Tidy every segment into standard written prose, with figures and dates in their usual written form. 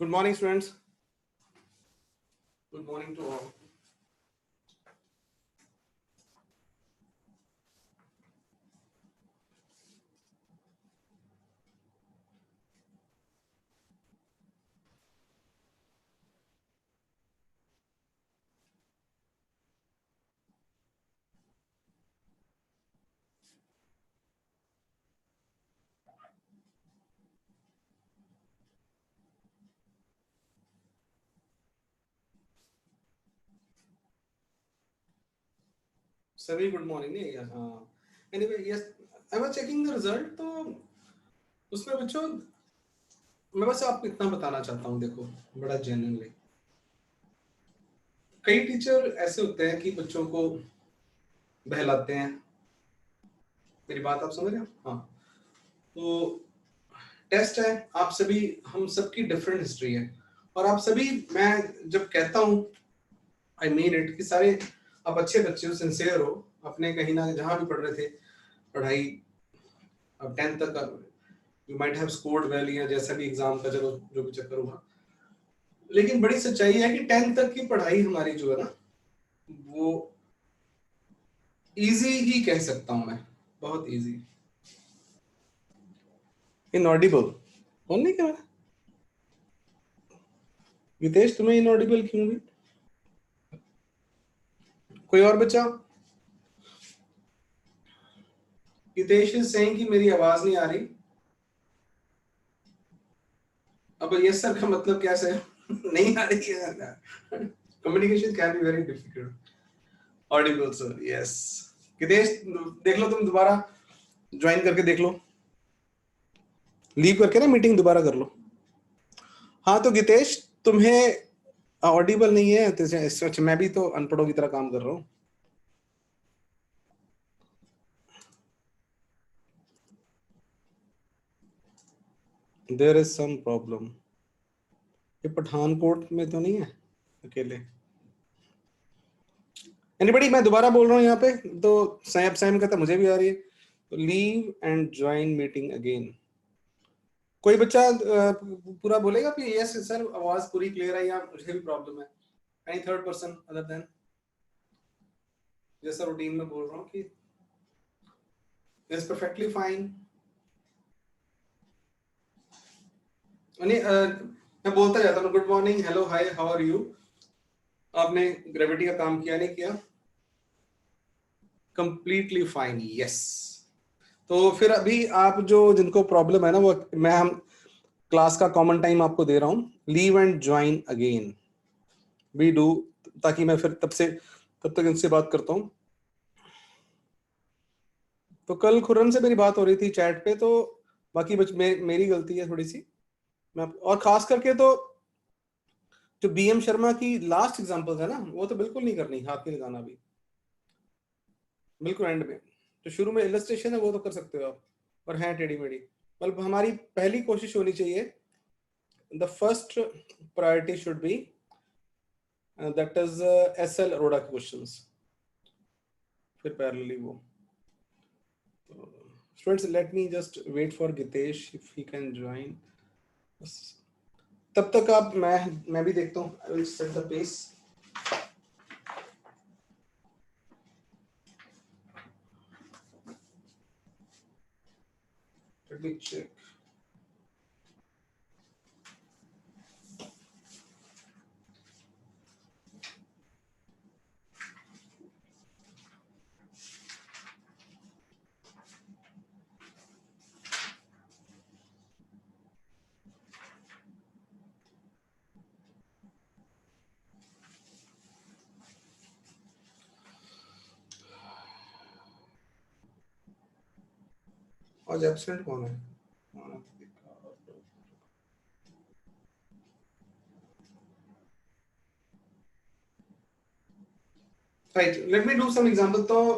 Good morning, students. Good morning to all. सभी good morning नहीं हाँ anyway yes I was checking the result तो उसमें बच्चों मैं बस आपको इतना बताना चाहता हूँ देखो बड़ा जेन्युइनली कई टीचर ऐसे होते हैं कि बच्चों को बहलाते हैं। मेरी बात आप समझ रहे हो? हाँ, तो टेस्ट है, आप सभी हम सबकी डिफरेंट हिस्ट्री है और आप सभी मैं जब कहता हूँ आई मीन इट कि सारे आप अच्छे बच्चे हो, सिंसियर हो, अपने कहीं ना जहाँ भी पढ़ रहे थे पढ़ाई अब 10th तक you might have scored well या जैसा भी एग्जाम का चलो जो भी चक्कर हुआ, लेकिन बड़ी सच्चाई है कि 10th तक की पढ़ाई हमारी जो है ना वो इजी ही कह सकता हूं मैं, बहुत इजी। इनऑडिबल कौन नहीं कह रहा? वितेश तुम्हें इनऑडिबल क्यों भी? कोई और बच्चा? हितेश इज सेइंग कि मेरी आवाज नहीं आ रही। अब यस सर का मतलब क्या सर? नहीं आ रही है। Communication can be very difficult. Audible sir, yes. Hitesh देख लो, तुम दोबारा ज्वाइन करके देख लो, लीव करके ना मीटिंग दोबारा कर लो। हाँ तो गितेश तुम्हें ऑडिबल नहीं है तो अच्छा, मैं भी तो अनपढ़ों की तरह काम कर रहा हूँ। There is some problem. ये पठानकोट में तो नहीं है अकेले? एनीबडी? मैं दोबारा बोल रहा हूँ यहाँ पे तो सैम सैम कहता मुझे भी आ रही है, तो leave and join meeting again. कोई बच्चा पूरा बोलेगा कि यस सर आवाज पूरी क्लियर है या मुझे भी प्रॉब्लम है? Any third person other than? जैसा रूटीन में बोल रहा हूँ कि इज परफेक्टली फाइन। मैं बोलता जाता हूँ good morning, hello, hi, how are you. आपने ग्रेविटी का काम किया नहीं किया? Completely fine, yes. तो फिर अभी आप जो जिनको प्रॉब्लम है ना वो मैं हम क्लास का कॉमन टाइम आपको दे रहा हूँ, leave and join again we do, ताकि मैं फिर तब तक इनसे बात करता हूँ। तो कल खुर्रम से मेरी बात हो रही थी चैट पे, तो बाकी मेरी गलती है थोड़ी सी। मैं और खास करके तो जो बीएम शर्मा की लास्ट एग्जांपल्स है ना वो तो बिल्कुल नहीं करनी, हाथ नहीं लगाना भी, बिल्कुल एंड में। जो शुरू में इलस्ट्रेशन है वो तो कर सकते हो आप, और है टेढ़ी मेढ़ी। मतलब हमारी पहली कोशिश होनी चाहिए, the first priority should be that is SL Arora के क्वेश्चंस, फिर पैरेलली वो। Students let me just wait for Gitesh if he can join. तब तक आप मैं भी देखता हूँ, I will set the pace. Let me check. आज एब्सेंट कौन है? Right, let me do some example. तो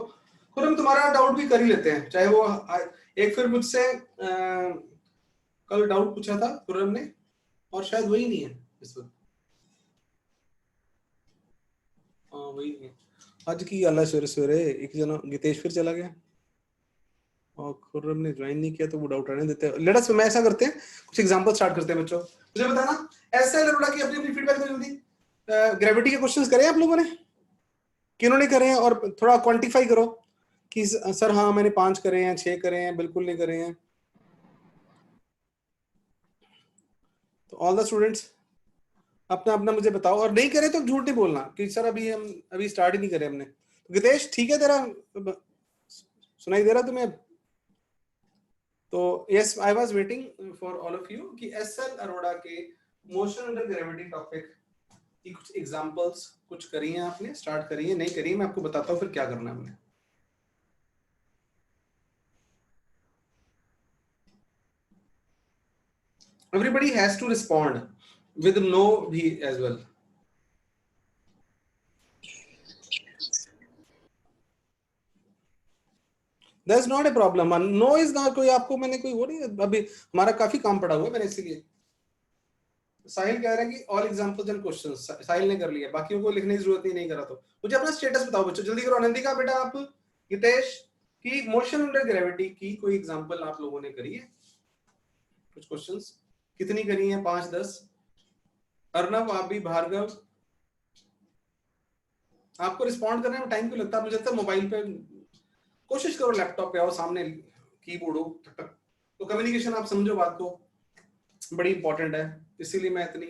खुद हम तुम्हारा डाउट भी कर ही लेते हैं, चाहे वो एक फिर मुझसे कल डाउट पूछा था खुर्रम ने और शायद वही नहीं है इस वक्त। हाँ वही नहीं है आज की। अल्लाह सवेरे सवेरे एक जना गितेश फिर चला गया और खुर्रम ने ज्वाइन नहीं किया, तो वो डाउट रहने देते हैं। लेट अस मैं ऐसा करते हैं, कुछ एग्जांपल स्टार्ट करते हैं बच्चों। मुझे बताना एसएल अरोड़ा की अपनी अपनी फीडबैक दो जल्दी। ग्रेविटी के क्वेश्चंस करे आप लोगों ने, किन्होंने करे हैं, और थोड़ा क्वांटिफाई करो कि सर हाँ मैंने 5 करे हैं, 6 करे हैं, बिल्कुल नहीं करे हैं। तो ऑल द स्टूडेंट्स अपना अपना मुझे बताओ, और नहीं करे तो झूठ नहीं बोलना कि सर अभी स्टार्ट ही नहीं करे हमने। तो गितेश ठीक है, तेरा सुनाई दे रहा तुम्हें? तो yes, I was waiting for all of you कि एसएल अरोड़ा के मोशन अंडर ग्रेविटी टॉपिक की कुछ एग्जांपल्स कुछ करी हैं आपने, स्टार्ट करी है, नहीं करी है, मैं आपको बताता हूँ फिर क्या करना है हमने। Everybody has to respond with no भी as well. That's not a problem. No is not कोई आपको मैंने कोई वो नहीं, अभी हमारा काफी काम पड़ा हुआ है, मैंने इसीलिए। साहिल कह रहा है कि ऑल एग्जांपल्स एंड क्वेश्चंस साहिल ने कर लिया, बाकियों को लिखने की जरूरत नहीं करा। तो मुझे अपना स्टेटस बताओ बच्चों, जल्दी करो। आनंदिका बेटा, आप हितेश की मोशन अंडर ग्रेविटी की कोई एग्जांपल आप लोगों ने करी है? कुछ क्वेश्चंस कितनी करी है? 5 10? अर्नव आप भी, भार्गव आपको रिस्पॉन्ड करने में टाइम क्यों लगता है? मुझे लगता है मोबाइल पे कोशिश करो, लैपटॉप पे आओ, सामने कीबोर्ड हो, टक टक। तो कम्युनिकेशन आप समझो बात को, बड़ी इंपॉर्टेंट है, इसीलिए मैं इतनी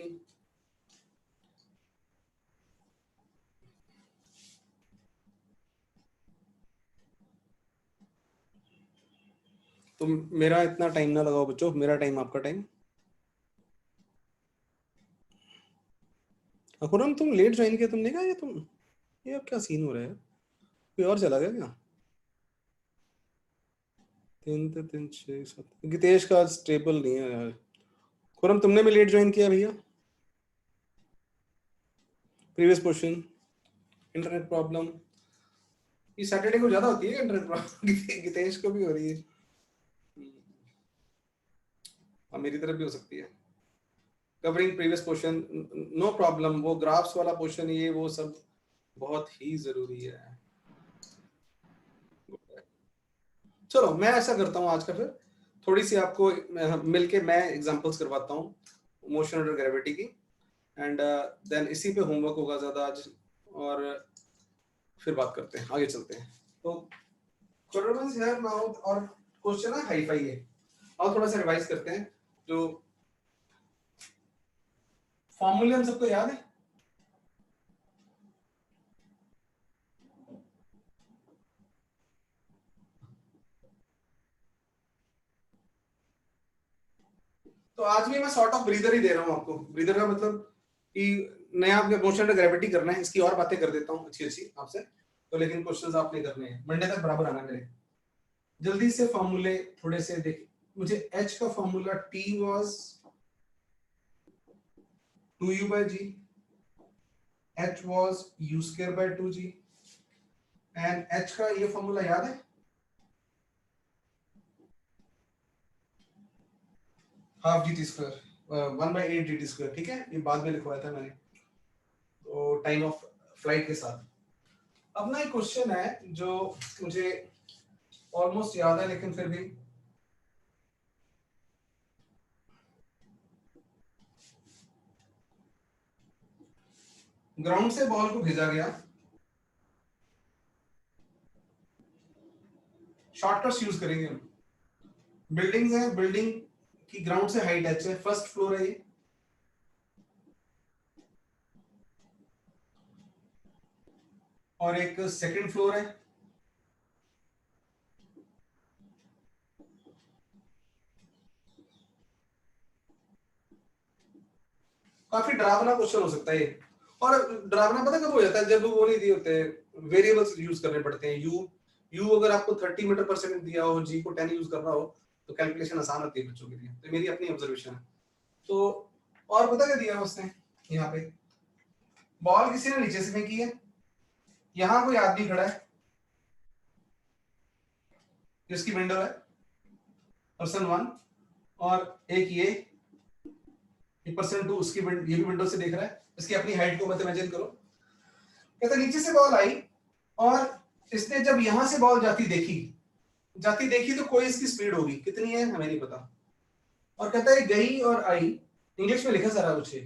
तो मेरा इतना टाइम ना लगाओ बच्चों, मेरा टाइम आपका टाइम। अकुरम तुम लेट ज्वाइन किया, तुमने कहा ये अब क्या सीन हो रहा है? कोई और चला गया क्या? 3 6 7 गितेश का स्टेबल नहीं है यार। खुरम तुमने भी लेट ज्वाइन किया भैया? Previous question, internet problem. ये सैटरडे को ज्यादा होती है इंटरनेट प्रॉब्लम, गितेश को भी हो रही है, और मेरी तरफ भी हो सकती है। Covering previous question, no problem. वो ग्राफ्स वाला क्वेश्चन, ये वो सब बहुत ही जरूरी है। चलो मैं ऐसा करता हूँ आज का, फिर थोड़ी सी आपको मिलके मैं एग्जांपल्स करवाता हूँ मोशन अंडर ग्रेविटी की, एंड देन इसी पे होमवर्क होगा ज्यादा आज, और फिर बात करते हैं, आगे चलते हैं। तो हियर नाउ, और क्वेश्चन है हाई फाई है, और थोड़ा सा रिवाइज करते हैं। जो फॉर्मूले हम सबको याद है? तो आज भी मैं सॉर्ट ऑफ ब्रीदर ही दे रहा हूँ आपको। ब्रीदर का मतलब कि नया आपके मोशन अंडर ग्रेविटी करना है, इसकी और बातें कर देता हूँ अच्छी अच्छी आपसे, तो लेकिन क्वेश्चंस आपने करने हैं, मंडे तक बराबर आना मेरे। जल्दी से फॉर्मूले थोड़े से देखिए। मुझे एच का formula T was 2u by g, h was u square by 2g, and h का ये फॉर्मूला याद है? Half gt square, 1/8 gt square. ठीक है, ये बाद में लिखवाया था मैंने, तो टाइम ऑफ फ्लाइट के साथ। अब ना एक क्वेश्चन है जो मुझे ऑलमोस्ट याद है, लेकिन फिर भी ग्राउंड से बॉल को भेजा गया, शॉर्टकट्स यूज करेंगे हम। बिल्डिंग्स है, बिल्डिंग की ग्राउंड से हाइट h है, फर्स्ट फ्लोर है ये, और एक सेकंड फ्लोर है, काफी डरावना क्वेश्चन हो सकता है ये। और डरावना पता कब हो जाता है? जब वो नहीं दिए होते, वेरिएबल्स यूज करने पड़ते हैं। यू अगर आपको 30 मीटर पर सेकंड दिया हो, जी को 10 यूज करना हो, तो कैलकुलेशन आसान होती है बच्चों के लिए। तो मेरी अपनी ऑब्जर्वेशन है। तो और पता क्या दिया उसने? यहाँ पे बॉल किसी ने नीचे से फेंकी है, यहाँ कोई आदमी खड़ा है जिसकी विंडो है पर्सन 1, और एक ये पर्सन 2, उसकी ये भी विंडो से देख रहा है, इसकी अपनी हाइट को मत इमेजिन करो। कहता नीचे से बॉल आई, और इसने जब यहां से बॉल जाती देखी तो कोई इसकी स्पीड होगी, कितनी है हमें नहीं पता। और कहता है गई और आई, इंग्लिश में लिखा सारा कुछ है,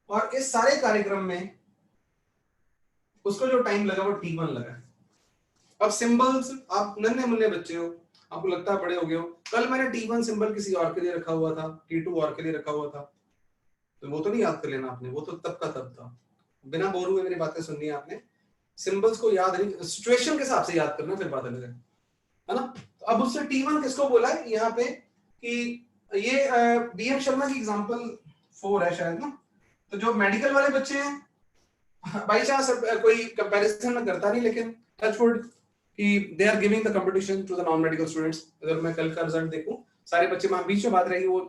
और इस सारे कार्यक्रम में उसको जो टाइम लगा वो T1 लगा। अब सिंबल्स, आप नन्हे मुन्ने बच्चे हो, आपको लगता है बड़े हो गए हो, कल मैंने T1 सिंबल किसी और के लिए रखा हुआ था, T2 और के लिए रखा हुआ था, तो वो तो नहीं याद कर लेना आपने, वो तो तब का तब था। बिना बोर हुए मेरी बातें सुननी है आपने, सिंबल्स को याद नहीं, सिचुएशन के हिसाब से याद करना, फिर बात अलग है ना। तो अब उससे T1 किसको बोला है यहाँ पे कि ये बीएम शर्मा की एग्जांपल 4 है शायद ना। तो जो मेडिकल वाले बच्चे हैं, बाई चांस कोई कंपैरिजन में करता नहीं, लेकिन टचवुड कि they are giving the competition to the non medical students. अगर मैं कल का रिजल्ट देखूं, सारे बच्चे, मैं बीच में बात रही, वो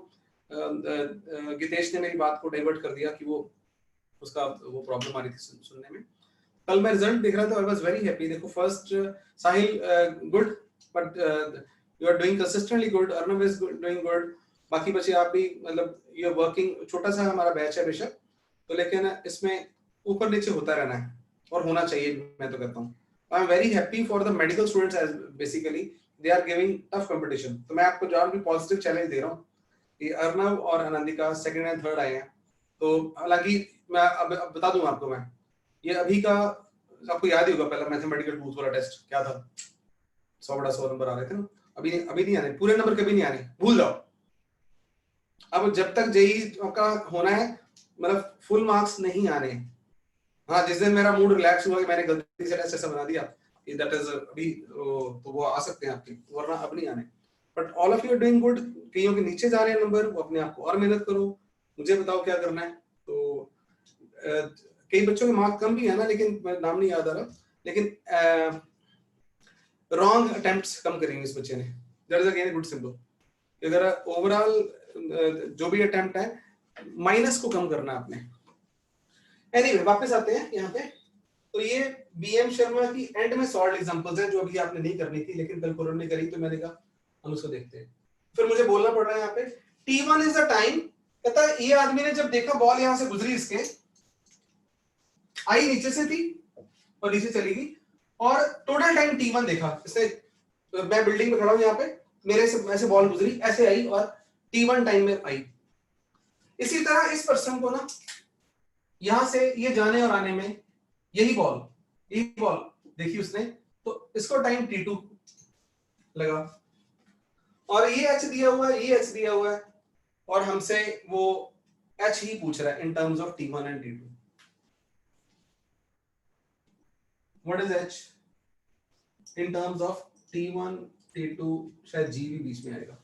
गितेश ने मेरी बात को डाइवर्ट कर दिया कि वो उसका वो प्रॉब्लम आ रही थी सुनने में। कल मैं रिजल्ट देख रहा था, आई वाज वेरी हैप्पी। देखो first Sahil good, but you are doing consistently good, Arnav is doing good, बाकी बच्चे आप भी, मतलब यू आर वर्किंग। छोटा सा हमारा बैच है बेशक, तो लेकिन इसमें ऊपर नीचे होता रहना है और होना चाहिए, मैं तो कहता हूँ। I am very happy for the medical students as basically they are giving tough competition. तो मैं आपको जो भी पॉजिटिव चैलेंज दे रहा हूँ कि अर्नव और आनंदिका सेकंड एंड थर्ड आए हैं। तो हालांकि मैं अब बता दूं आपको, मैं ये अभी का, आपको याद ही होगा पहला मैथमेटिकल टूल्स वाला टेस्ट क्या था, 100/100 नंबर आ रहे थे ना। अभी नहीं आने पूरे नंबर, कभी नहीं आने, भूल जाओ। अब जब तक जेई का होना है, मतलब फुल मार्क्स नहीं आने। हाँ, जिस दिन मेरा मूड रिलैक्स हुआ कि मैंने गलती से टेस्ट ऐसा बना दिया कि दैट इज अभी, तो वो आ सकते हैं आपके, वरना अब नहीं आने। But all of you are doing good. कईयों के नीचे जा रहे हैं नंबर, वो अपने आप को और मेहनत करो, मुझे बताओ क्या करना है। तो कई बच्चों के मार्क्स कम भी है ना, लेकिन नाम नहीं याद आ रहा, लेकिन रॉन्ग अटेम्प्ट्स कम करेंगे इस बच्चे ने। That is again good symbol. अगर ओवरऑल जो भी अटेम्प्ट है, माइनस को कम करना है आपने। एनीवे, वापस आते हैं यहाँ पे। तो ये बीएम शर्मा की एंड में सॉल्व एग्जांपल्स हैं जो अभी आपने नहीं करनी थी, लेकिन कल कोरोना ने करी, तो मैंने कहा हम उसको देखते हैं। फिर मुझे बोलना पड़ रहा है यहाँ पे T1 इज द टाइम। कहता है ये आदमी ने जब देखा बॉल यहाँ से गुजरी, इसके आई नीचे से थी और नीचे चली गई, और टोटल टाइम T1 देखा इसने। मैं बिल्डिंग में खड़ा हूं यहाँ पे, मेरे से ऐसे बॉल गुजरी, ऐसे आई और T1 टाइम में आई। इसी तरह इस पर्सन को ना, यहां से ये जाने और आने में यही बॉल देखी उसने, तो इसको टाइम T2 लगा, और ये एच दिया हुआ है, ये एच दिया हुआ है, और हमसे वो एच ही पूछ रहा है in terms of T1 and T2। What is H in terms of T1 T2? शायद जी भी बीच में आएगा,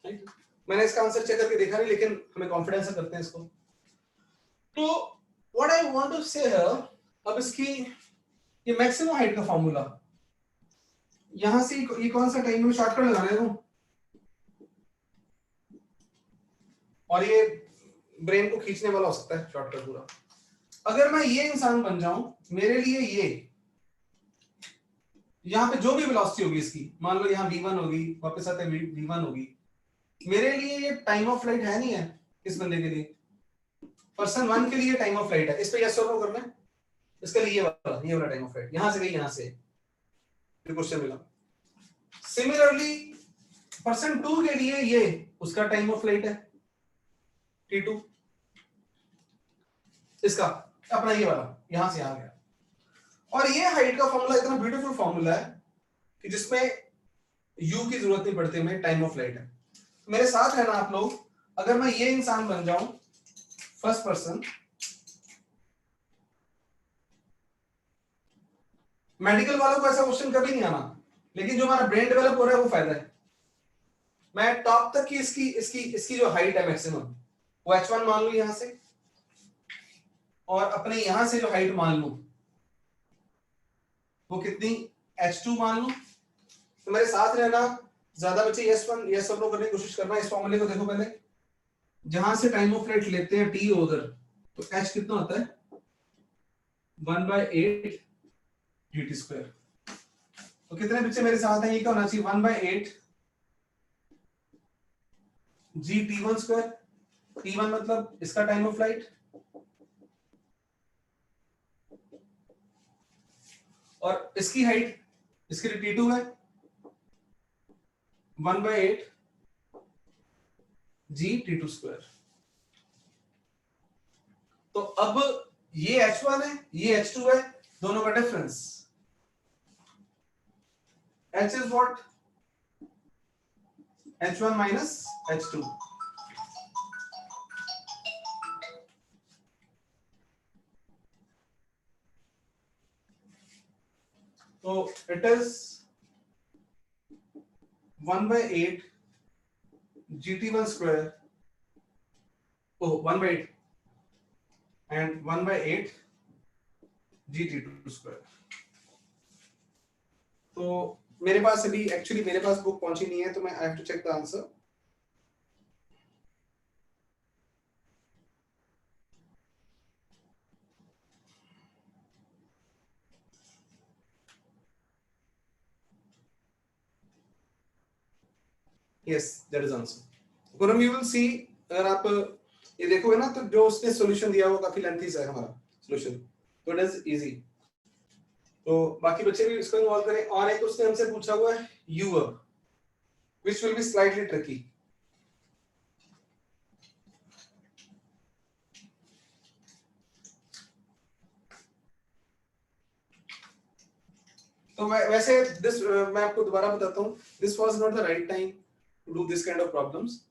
राइट? मैंने इसका आंसर चेक करके देखा नहीं, लेकिन हमें कॉन्फिडेंस से करते हैं इसको। तो व्हाट आई वांट टू से है, अब इसकी ये मैक्सिमम हाइट का फॉर्मूला, यहां से ये कौन सा टाइम में शॉर्टकट लगाना है वो, और ये ब्रेन को खींचने वाला हो सकता है शॉर्टकट पूरा। अगर मैं ये इंसान बन जाऊं, मेरे लिए ये यहाँ पे जो भी वेलोसिटी होगी इसकी, मान लो यहाँ v1 होगी, वापस आते हैं v1 होगी, मेरे लिए ये टाइम ऑफ फ्लाइट है नहीं है इस बंदे के लिए, पर्सन 1 के लिए टाइम ऑफ फ्लाइट है। इस पे यस और नो करना है, इसके लिए ये वाला टाइम ऑफ फ्लाइट, यहां से गई, यहां से क्वेश्चन मिला। सिमिलरली पर्सन 2 के लिए ये उसका टाइम ऑफ फ्लाइट है T2, इसका अपना ये वाला यहां से आ गया। और ये हाइट का फॉर्मूला इतना ब्यूटीफुल फॉर्मूला है कि जिसमें u की जरूरत नहीं पड़ती, हमें टाइम ऑफ फ्लाइट है। मेरे साथ है ना आप लोग, अगर मैं ये इंसान बन जाऊं फर्स्ट पर्सन, मेडिकल वालों को ऐसा क्वेश्चन कभी नहीं आना, लेकिन जो हमारा ब्रेन डेवलप हो रहा है वो फायदा है। मैं टॉप तक की इसकी इसकी इसकी जो हाइट है मैक्सिमम, वो h1 मान लूं यहां से, और अपने यहां से जो हाइट मान लूं वो कितनी, h2 मान लूं। तो मेरे साथ रहना, ज्यादा बच्चे यस और नो करने की कोशिश करना। इस फॉर्मूले को देखो पहले, जहां से टाइम ऑफ फ्लाइट लेते हैं t उधर, तो h कितना होता है 1/8 dt²। तो कितने बच्चे मेरे साथ हैं, ये क्या होना चाहिए 1/8 g t1²। t1 मतलब इसका टाइम ऑफ फ्लाइट, और इसकी हाइट, इसके लिए t2 है 1/8 g t2²। तो अब ये H1 है, ये H2 है, दोनों का difference H is what, H1 minus H2। तो it is 1/8 GT1 square, oh 1/8 and 1/8 GT2 square। तो मेरे पास अभी एक्चुअली मेरे पास बुक पहुंची नहीं है, तो मैं I have to check the answer. Yes that is answer. गुरम यू विल सी, अगर आप ये देखोगे ना, तो जो उसने सॉल्यूशन दिया वो काफी लेंथी है हमारा सॉल्यूशन, तो इट इज इजी। तो बाकी बच्चे भी इसको इन्वॉल्व करें। और एक उसने हमसे पूछा हुआ है you verb, which will be slightly tricky. तो वैसे दिस मैं आपको दोबारा बताता हूँ, this was not the right time to do this kind of problems.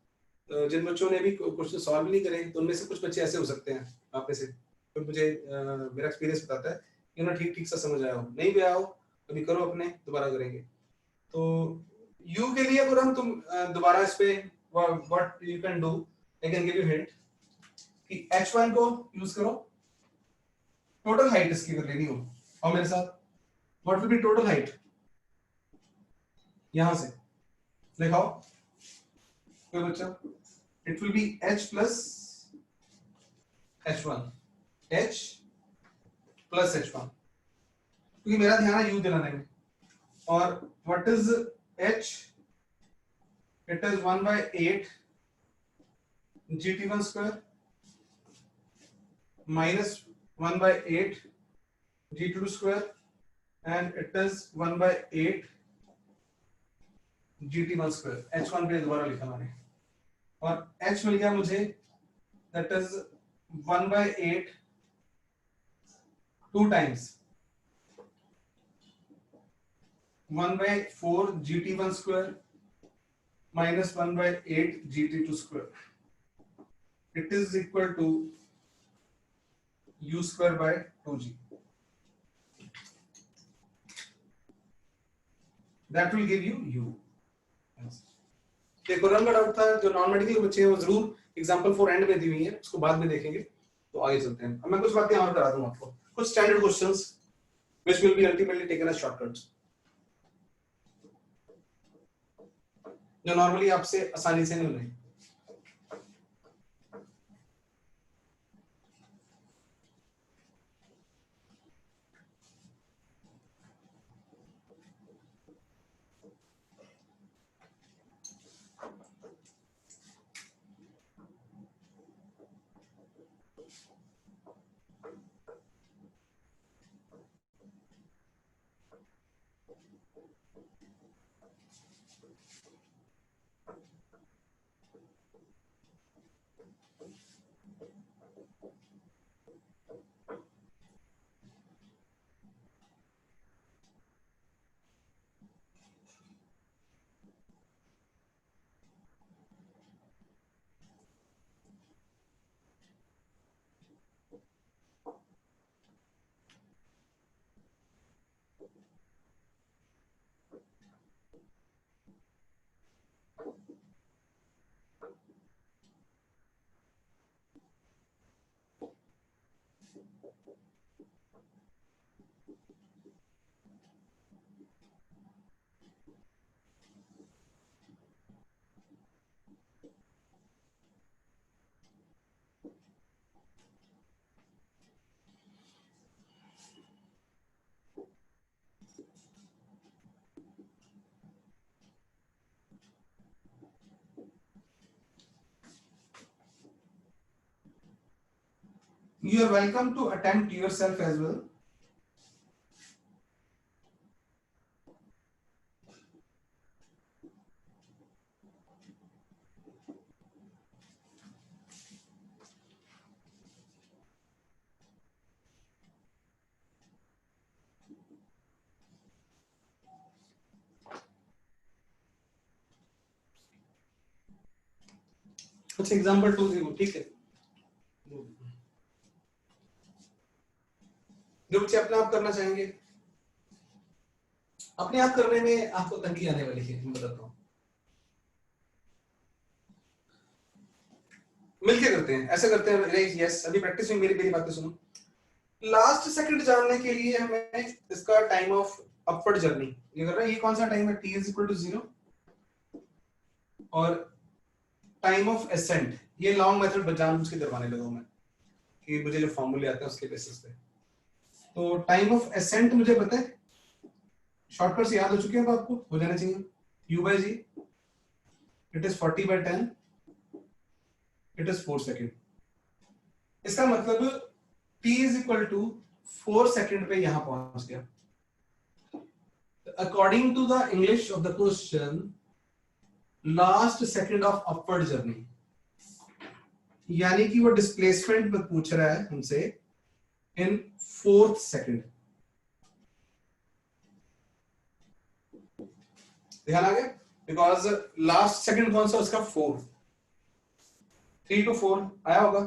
जिन बच्चों ने भी क्वेश्चन सॉल्व नहीं करे, तो उनमें से कुछ बच्चे ऐसे हो सकते हैं आप में से, तो मुझे मेरा एक्सपीरियंस बताता है कि उन्हें ठीक ठीक सा समझ आया हो। नहीं भी आया हो अभी करो, अपने दोबारा करेंगे। तो यू के लिए अगर हम तुम दोबारा इस पे what you can do, I can give you hint कि h1 को यूज करो, टोटल हाइट इसकी कर लेनी हो, और मेरे साथ what will be total height, यहां से दिखाओ कोई बच्चा। It will B h plus h1, h plus h1, क्योंकि मेरा ध्यान है u दिलाने में। और what is h, it is 1/8 GT1 square minus 1/8 GT2 square and it is 1/8 GT1 square। h1 पे दोबारा लिखा मैंने, और h मिल गया मुझे, that is 1/8 2 times 1/4 GT1 square minus 1/8 GT2 square, it is equal to u square by 2g। that will give you u। एक और का डाउट था, जो नॉन मेडिकल बच्चे हैं वो जरूर एग्जांपल फॉर एंड में दी हुई है, उसको बाद में देखेंगे। तो आगे चलते हैं। अब मैं कुछ बातें और करा दूं आपको, कुछ standard questions which will be ultimately taken as shortcuts, जो नॉर्मली आपसे आसानी से नहीं मिलेंगे। You are welcome to attempt yourself as well। अच्छा एग्जांपल 2 देखो, ठीक है। जो बच्चे अपने आप करना चाहेंगे, अपने आप करने में आपको तंगी आने वाली है, मैं बताता हूँ। मिलके करते हैं, ऐसे करते हैं। यस, अभी प्रैक्टिस में मेरी मेरी बातें सुनो। लास्ट सेकंड जानने के लिए हमें इसका टाइम ऑफ अपवर्ड जर्नी ये कर रहा है। ये कौन सा टाइम है? t इज इक्वल टू 0 और टाइम ऑफ एसेंट, ये लॉन्ग मेथड जानबूझ के करवाने लगा हूं मैं कि मुझे जो फॉर्मूले आते हैं उसके बेसिस पे। तो टाइम ऑफ एसेंट मुझे पता है, शॉर्टकट से याद हो चुके हैं, अब आपको हो जाना चाहिए। u by g it is 40 by 10, it is 4 second. इसका मतलब t is equal to 4 second पे यहां पहुंच गया। According to the English of the question, last second of upward journey, यानी कि वो डिस्प्लेसमेंट में पूछ रहा है हमसे इन 4th सेकेंड। ध्यान आ गया? बिकॉज लास्ट सेकेंड कौन सा उसका? 4, 3 to 4 आया होगा,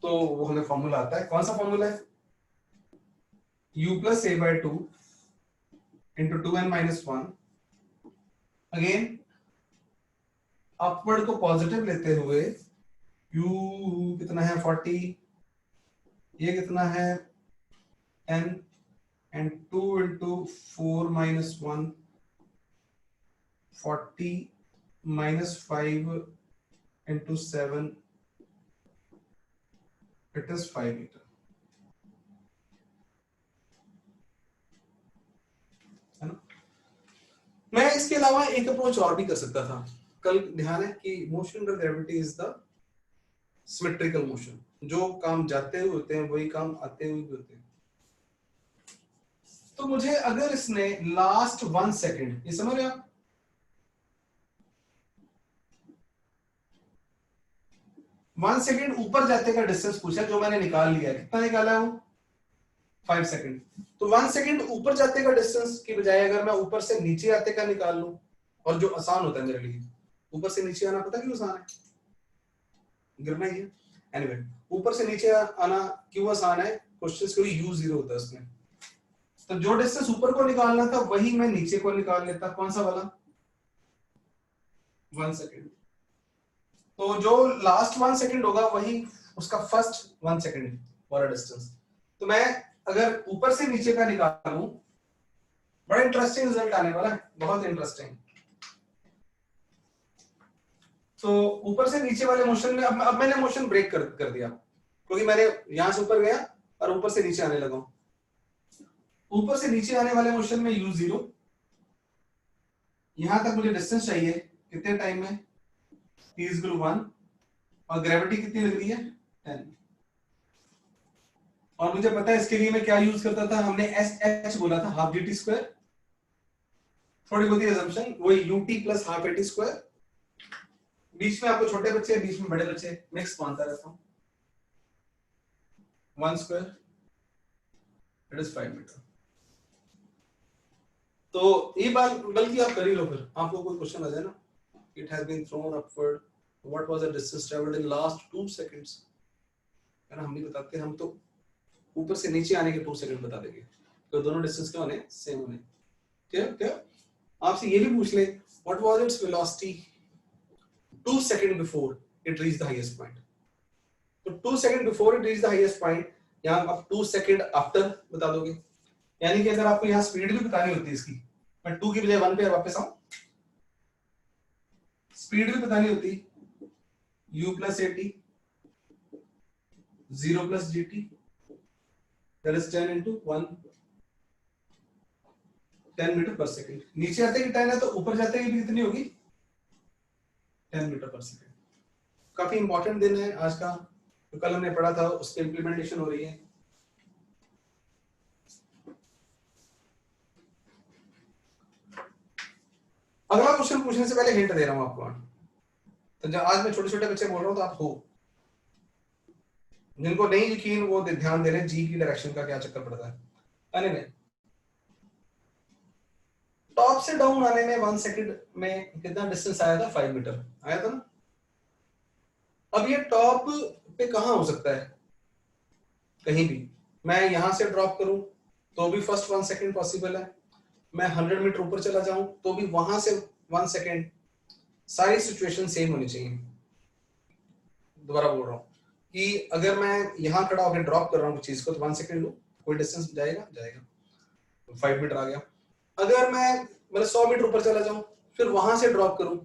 तो वो हमें फॉर्मूला आता है। कौन सा फॉर्मूला है? u plus a by 2 into 2n minus 1। Again upward को पॉजिटिव लेते हुए u कितना है? 40, ये कितना है? n and 2 into 4 minus 1, 40 minus 5 into 7, it is 5 meter। है ना? मैं इसके अलावा एक अप्रोच और भी कर सकता था। कल ध्यान है कि motion under gravity is the symmetrical motion, जो काम जाते हुए होते हैं वही काम आते हुए भी होते हैं। तो मुझे अगर इसने लास्ट 1 सेकेंड, ये समझ रहे आप, 1 सेकेंड ऊपर जाते का डिस्टेंस पूछा, जो मैंने निकाल लिया है। कितना निकाला है वो? 5 सेकेंड। तो 1 सेकेंड ऊपर जाते का डिस्टेंस की बजाय अगर मैं ऊपर से नीचे आते का निकाल लूं, और जो आसान होता है मेरे लिए, ऊपर से नीचे आना पता क्यों आसान है? गिरना ही है। एनीवे, ऊपर से नीचे आना क्यों आसान है? क्वेश्चन के लिए u 0 होता है उसमें। तो जो डिस्टेंस ऊपर को निकालना था वही मैं नीचे को निकाल लेता। कौन सा वाला? 1 सेकेंड। तो जो लास्ट 1 सेकेंड होगा वही उसका फर्स्ट 1 सेकेंड वाला डिस्टेंस। तो मैं अगर ऊपर से नीचे का निकालूं, बड़ा इंटरेस्टिंग रिजल्ट आने वाला है, बहुत इंटरेस्टिंग। तो ऊपर से नीचे वाले मोशन में अब मैंने मोशन ब्रेक कर दिया, क्योंकि मैंने यहां से ऊपर गया और ऊपर से नीचे आने लगा। ऊपर से नीचे आने वाले मोशन में u 0, यहां तक मुझे डिस्टेंस चाहिए कितने टाइम में? t is equal to 1, और ग्रेविटी कितनी लग रही है? 10। और मुझे पता है इसके लिए मैं क्या यूज करता था, हमने एस एच बोला था, हाफ gt स्क्वायर, थोड़ी बहुत assumption, वही ut plus half a t square. बीच में आपको छोटे बच्चे, बीच में बड़े बच्चे, मिक्स मानता रहता हूं। 1 स्क्वायर, इट इज 5 मीटर। तो ये बात बल्कि आप कर ही लो, फिर आपको कोई क्वेश्चन आ जाए ना, it has been thrown upward, what was the distance travelled in last 2 seconds, है ना? हम नहीं बताते, हम तो ऊपर से नीचे आने के 2 सेकंड बता देंगे, तो दोनों डिस्टेंस क्या होने? सेम होने। क्या क्या आपसे ये भी पूछ ले, what was its velocity 2 second before it reach the highest point. तो 2 second before it reach the highest point, यहां आप 2 सेकंड आफ्टर बता दोगे। यानी कि अगर आपको यहां स्पीड भी बतानी होती है इसकी, मैं 2 की बजाय 1 पे वापस आऊं, स्पीड भी बतानी होती, u plus at 0 plus gt, that is 10 into 1, 10 metre पर सेकंड। नीचे आते ही 10 है तो ऊपर जाते ही भी कितनी होगी? 10 मीटर पर सेकंड। काफी इंपॉर्टेंट दिन है आज का, तो कल हमने पढ़ा था, उसकी इंप्लीमेंटेशन हो रही है। अगला क्वेश्चन पूछने से पहले हिंट दे रहा हूं आपको। तो जब आज मैं छोटे छोटे बच्चे बोल रहा हूं तो आप हो, जिनको नहीं यकीन वो ध्यान दे रहे हैं जी की डायरेक्शन का क्या चक्कर पड़ता है। आने में टॉप से डाउन आने में 1 सेकंड में कितना डिस्टेंस आया था? 5 मीटर आया था ना। अब ये टॉप पे कहाँ हो सकता है, कहीं भी। मैं यहां से ड्रॉप करूं तो भी फर्स्ट 1 सेकंड पॉसिबल है, मैं 100 मीटर ऊपर चला जाऊं तो भी वहां से 1 सेकंड। सारी सिचुएशन सेम होनी चाहिए। दोबारा बोल रहा हूँ कि अगर मैं यहाँ खड़ा होकर ड्रॉप कर रहा हूँ चीज को तो 1 सेकंड लूं, कोई डिस्टेंस जाएगा जाएगा, 5 मीटर आ गया। अगर मैं मतलब 100 मीटर ऊपर चला जाऊं फिर वहां से ड्रॉप करूं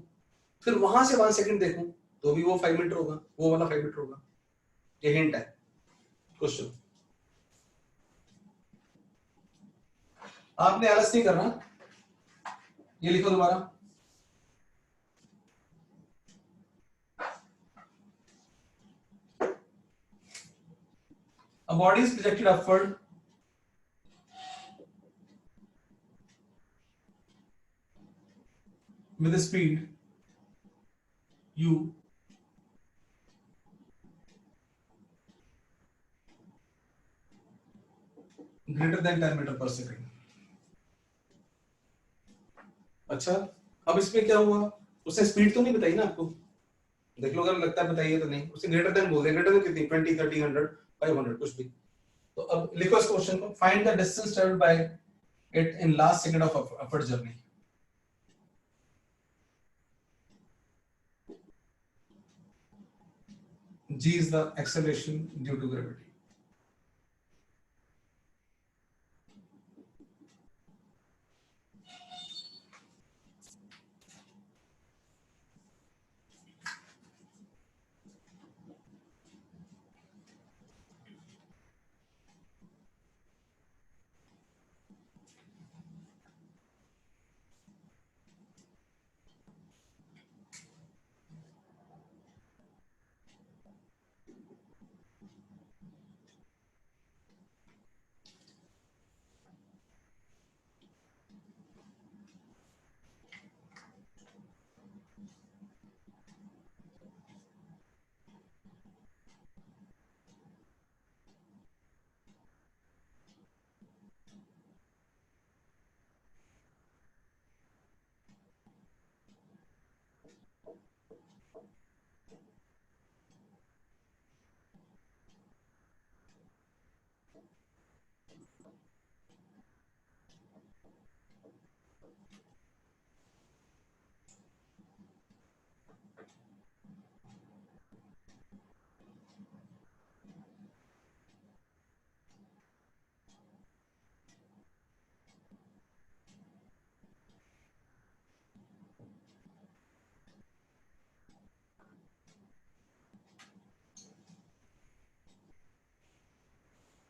फिर वहां से 1 सेकंड देखूं तो भी वो 5 मीटर होगा, वो वाला 5 मीटर होगा। ये हिंट है। क्वेश्चन, आपने आलस नहीं करना, ये लिखो दोबारा। A body is projected upward with a speed u greater than 10 metre पर सेकंड। अच्छा, अब इसमें क्या हुआ, उसने स्पीड तो नहीं बताई ना आपको, देख लो अगर लगता है बताइए तो नहीं, उसने ग्रेटर देन बोल दिया। ग्रेटर देन कितनी, 20, 30, 100, 500 कुछ भी। तो अब लिखो इस क्वेश्चन को, find the distance travelled by it in last second of upward journey. G is the acceleration due to gravity.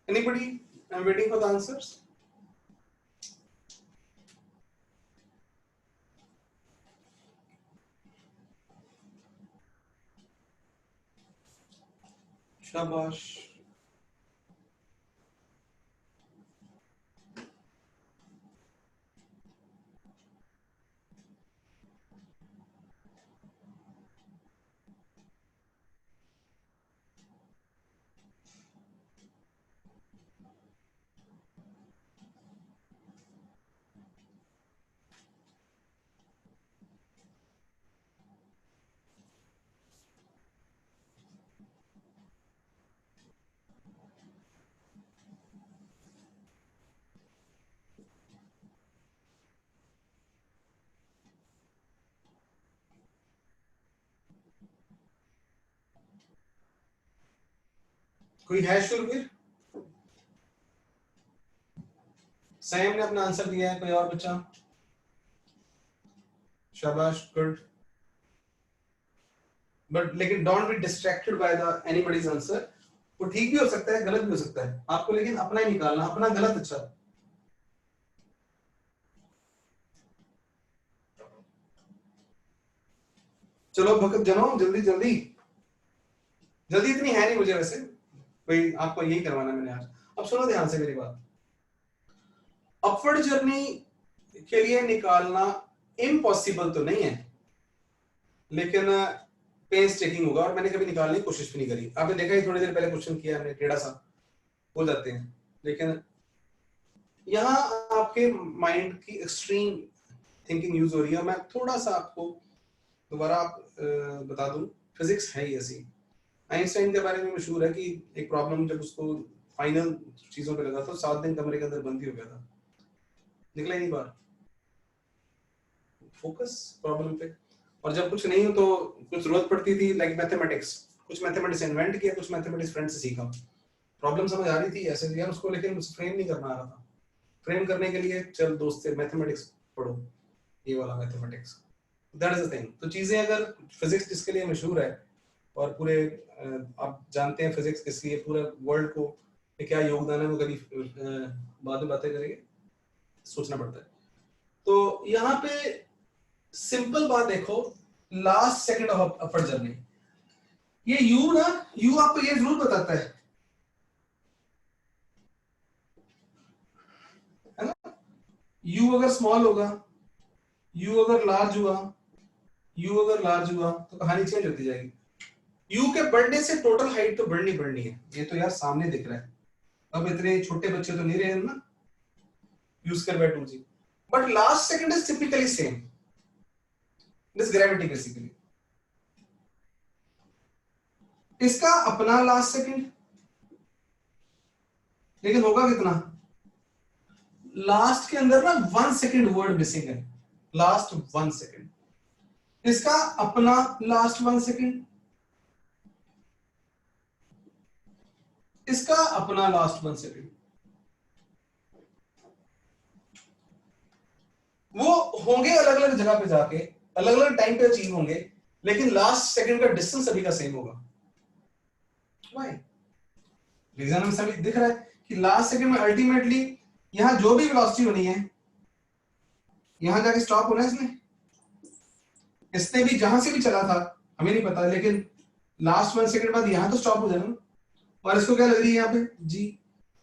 Anybody? I'm waiting for the answers. Shabash. कोई है शुरवीर? सैम ने अपना आंसर दिया है, कोई और बच्चा? शाबाश, गुड। बट लेकिन don't be distracted by the anybody's answer. वो ठीक भी हो सकता है, गलत भी हो सकता है, आपको लेकिन अपना ही निकालना, अपना गलत अच्छा। चलो भगत जनो, जल्दी जल्दी जल्दी, इतनी है नहीं मुझे वैसे, कोई आपको यही करवाना मैंने आज। अब सुनो ध्यान से मेरी बात, अपवर्ड जर्नी के लिए निकालना इम्पॉसिबल तो नहीं है, लेकिन पेंस टेकिंग होगा, और मैंने कभी निकालने की कोशिश भी नहीं करी। आपने देखा ही थोड़ी देर पहले क्वेश्चन किया हमने, टेढ़ा सा हो जाते हैं, लेकिन यहाँ आपके माइंड की एक्सट्रीम थिंकिंग यूज हो रही है। मैं थोड़ा सा आपको दोबारा बता दूं, फिजिक्स है ही ऐसी। आइंस्टाइन के बारे में मशहूर है कि एक प्रॉब्लम जब उसको फाइनल चीजों पे लगा तो 7 दिन कमरे के अंदर बंद ही हो गया था, निकला ही नहीं बाहर, फोकस प्रॉब्लम पे। और जब कुछ नहीं हो तो कुछ जरूरत पड़ती थी, लाइक मैथमेटिक्स, कुछ मैथमेटिक्स इन्वेंट किया, कुछ मैथमेटिक्स फ्रेंड से सीखा, प्रॉब्लम समझ आ रही थी ऐसे यार उसको, लेकिन उसे फ्रेम नहीं करना आ रहा था। फ्रेम करने के लिए चल दोस्त से मैथमेटिक्स पढ़ो, ये वाला mathematics, that is the thing. तो चीजें अगर फिजिक्स जिसके लिए मशहूर है और पूरे आप जानते हैं फिजिक्स किसकी है, पूरे वर्ल्ड को क्या योगदान है, वो कभी बाद में बातें करेंगे, सोचना पड़ता है। तो यहाँ पे सिंपल बात देखो, last second of upper journey, ये यू ना, यू आपको ये जरूर बताता है ना, यू अगर स्मॉल होगा, यू अगर लार्ज हुआ, यू अगर लार्ज हुआ तो कहानी चेंज होती जाएगी। यू के बढ़ने से टोटल हाइट तो बढ़नी है, ये तो यार सामने दिख रहा है, अब इतने छोटे बच्चे तो नहीं रहे ना, you square by 2g, but last second is typically same, this gravity basically. इसका अपना लास्ट सेकंड, लेकिन होगा कितना, लास्ट के अंदर ना 1 सेकंड वर्ड मिसिंग है, लास्ट 1 सेकंड, इसका अपना लास्ट 1 सेकंड, इसका अपना लास्ट 1 सेकंड, वो होंगे अलग अलग जगह पे जाके, अलग अलग टाइम पे अचीव होंगे, लेकिन लास्ट सेकंड का डिस्टेंस सभी का सेम होगा। व्हाई? रीजन हमें सभी दिख रहा है कि लास्ट सेकंड में अल्टीमेटली यहां जो भी वेलोसिटी होनी है, यहां जाके स्टॉप होना है इसने भी जहां से भी चला था हमें नहीं पता, लेकिन लास्ट 1 सेकंड बाद यहां तो स्टॉप हो जाना। और इसको क्या लग रही है यहाँ पे, जी,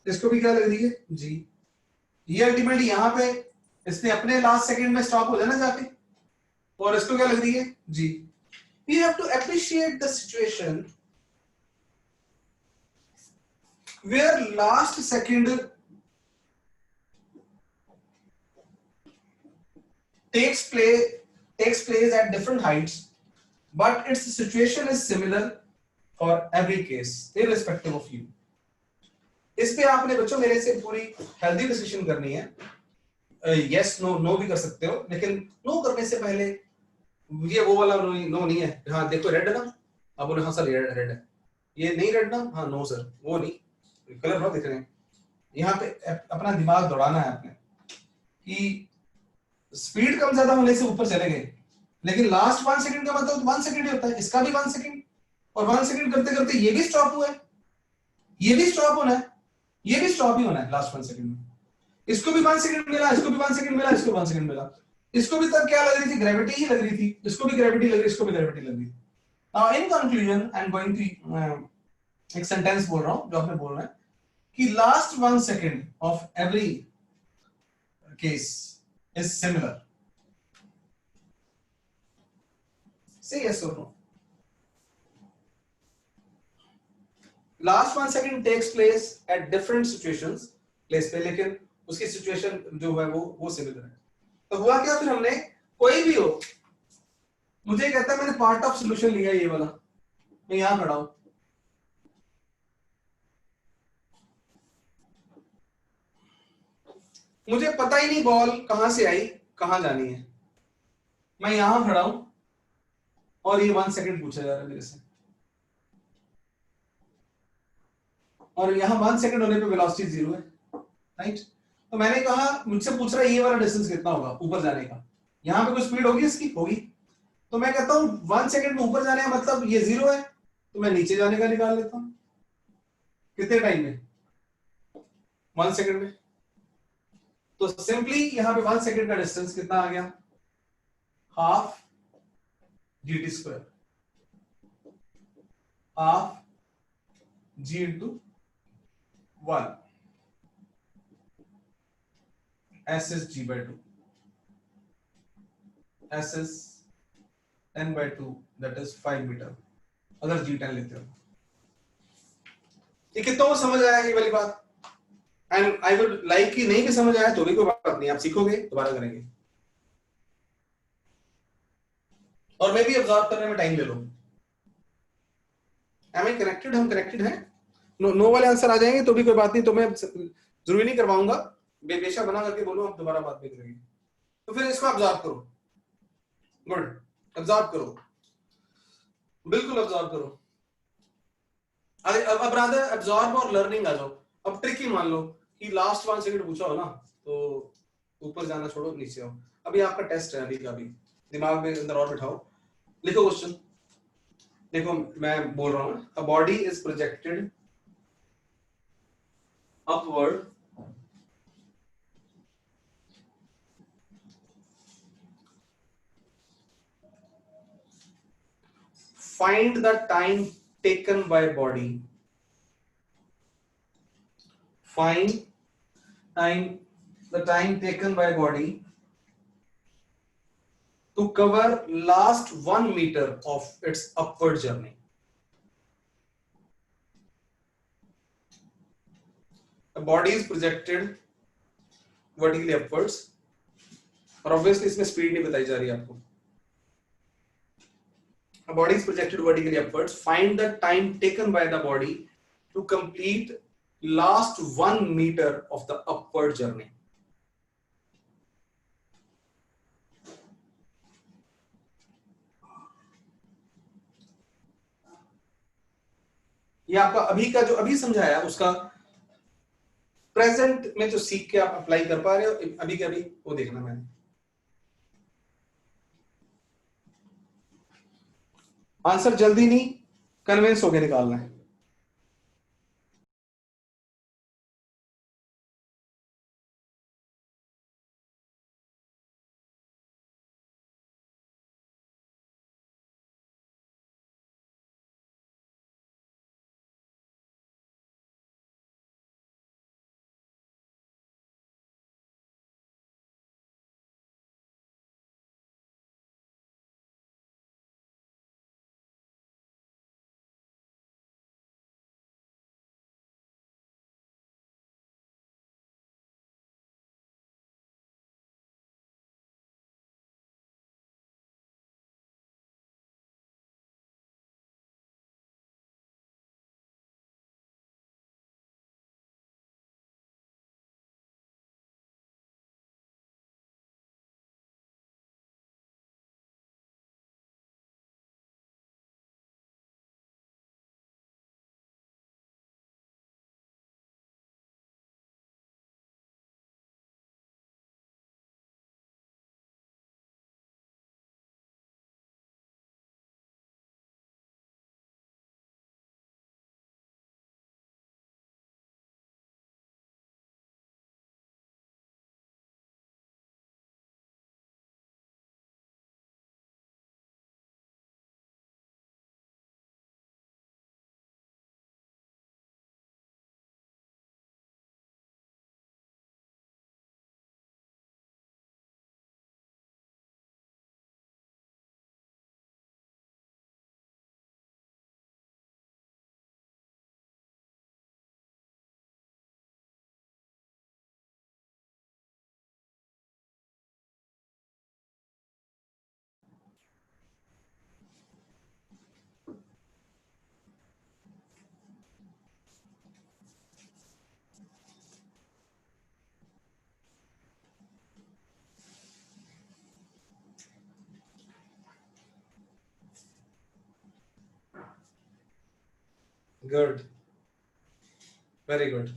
इसको भी क्या लग रही है, जी, ये अल्टीमेटली यहाँ पे इसने अपने लास्ट सेकंड में स्टॉप हो जाना जाके, और इसको क्या लग रही है, जी। We have to appreciate the situation where last second takes place at different heights, but its situation is similar for every case irrespective of you। इस पे आपने बच्चों मेरे से पूरी हेल्दी डिसीजन करनी है, यस नो, नो भी कर सकते हो, लेकिन नो करने से पहले ये वो वाला नो नहीं है, हाँ देखो रेड है ना, आप बोले हाँ सर रेड है, ये नहीं रेड ना, हाँ नो सर, वो नहीं, कलर बहुत दिख रहे हैं। यहाँ पे अपना दिमाग दौड़ाना है आपने कि स्पीड कम ज्यादा होने से ऊपर चले गए, लेकिन लास्ट 1 सेकंड का मतलब 1 सेकंड ही होता है, इसका भी 1 सेकंड, और 1 सेकंड करते करते ये भी स्टॉप हुआ है, ये भी स्टॉप होना है, ये भी स्टॉप ही होना है लास्ट 1 सेकंड में। इसको भी 1 सेकंड मिला, इसको भी 1 सेकंड मिला, इसको 1 सेकंड मिला, इसको भी तब क्या लग रही थी, ग्रेविटी ही लग रही थी, इसको भी ग्रेविटी लग रही, इसको भी ग्रेविटी लग रही। Now in conclusion I am going to एक सेंटेंस बोल रहा हूं जो आपने बोलना है कि last 1 second of every case is similar. Say yes or no. Last 1 second takes place at different situations, place पे, लेकिन उसकी सिचुएशन जो है वो सिमिलर है। तो हुआ क्या, फिर हमने कोई भी हो, मुझे कहता है मैंने पार्ट ऑफ सोल्यूशन लिया ये वाला, मैं यहां खड़ा हूं, मुझे पता ही नहीं बॉल कहां से आई कहां जानी है, मैं यहां खड़ा हूं और ये 1 सेकंड पूछा जा रहा है मेरे से, और यहां 1 सेकंड होने पे वेलोसिटी 0 है, राइट। तो मैंने कहा मुझसे पूछ रहा है ये वाला डिस्टेंस कितना होगा ऊपर जाने का, यहां पे कुछ स्पीड होगी इसकी, होगी, तो मैं कहता हूं 1 सेकंड में ऊपर जाने का मतलब ये 0 है, तो मैं नीचे जाने का निकाल लेता हूं, कितने टाइम में, 1 सेकंड में। तो सिंपली यहां पे 1 सेकंड का डिस्टेंस कितना आ गया, half gt square, half g into 1, s is g by 2, s is 10 by 2, that is 5 metre, अगर g 10 लेते हो। ये कितना समझ आया ये वाली बात, एंड आई वुड लाइक कि नहीं भी समझ आया तो भी कोई बात नहीं, आप सीखोगे दोबारा करेंगे, और मैं भी ऑब्जर्व करने में टाइम ले लूं, एम आई कनेक्टेड? हम कनेक्टेड हैं। नो वाले आंसर आ जाएंगे तो भी कोई बात नहीं, तो मैं जरूरी नहीं करवाऊंगा, बेपेशा बना करके बोलो, आप दोबारा बात नहीं करेंगे। तो फिर इसको ऑब्जर्व करो, गुड, ऑब्जर्व करो, बिल्कुल ऑब्जर्व करो। अब रादर एब्जॉर्ब और लर्निंग आ जाओ। अब ट्रिकी मान लो कि लास्ट 1 सेकंड पूछा हो ना, तो ऊपर जाना छोड़ो, नीचे आओ। अभी आपका टेस्ट है, अभी का भी दिमाग में अंदर और बिठाओ, लिखो क्वेश्चन। देखो मैं बोल रहा हूं, a body is projected upward find the time taken by body, find the time taken by body to cover last 1 meter of its upward journey. The body is projected vertically upwards, और obviously इसमें speed नहीं बताई जा रही है आपको। A body is projected vertically upwards. Find the time taken by the body to complete last 1 meter of the upward journey. ये आपका अभी का जो अभी समझाया उसका प्रेजेंट में जो सीख के आप अप्लाई कर पा रहे हो अभी के अभी, वो देखना मैंने। आंसर जल्दी नहीं, कन्विंस होके निकालना है। Good, very good.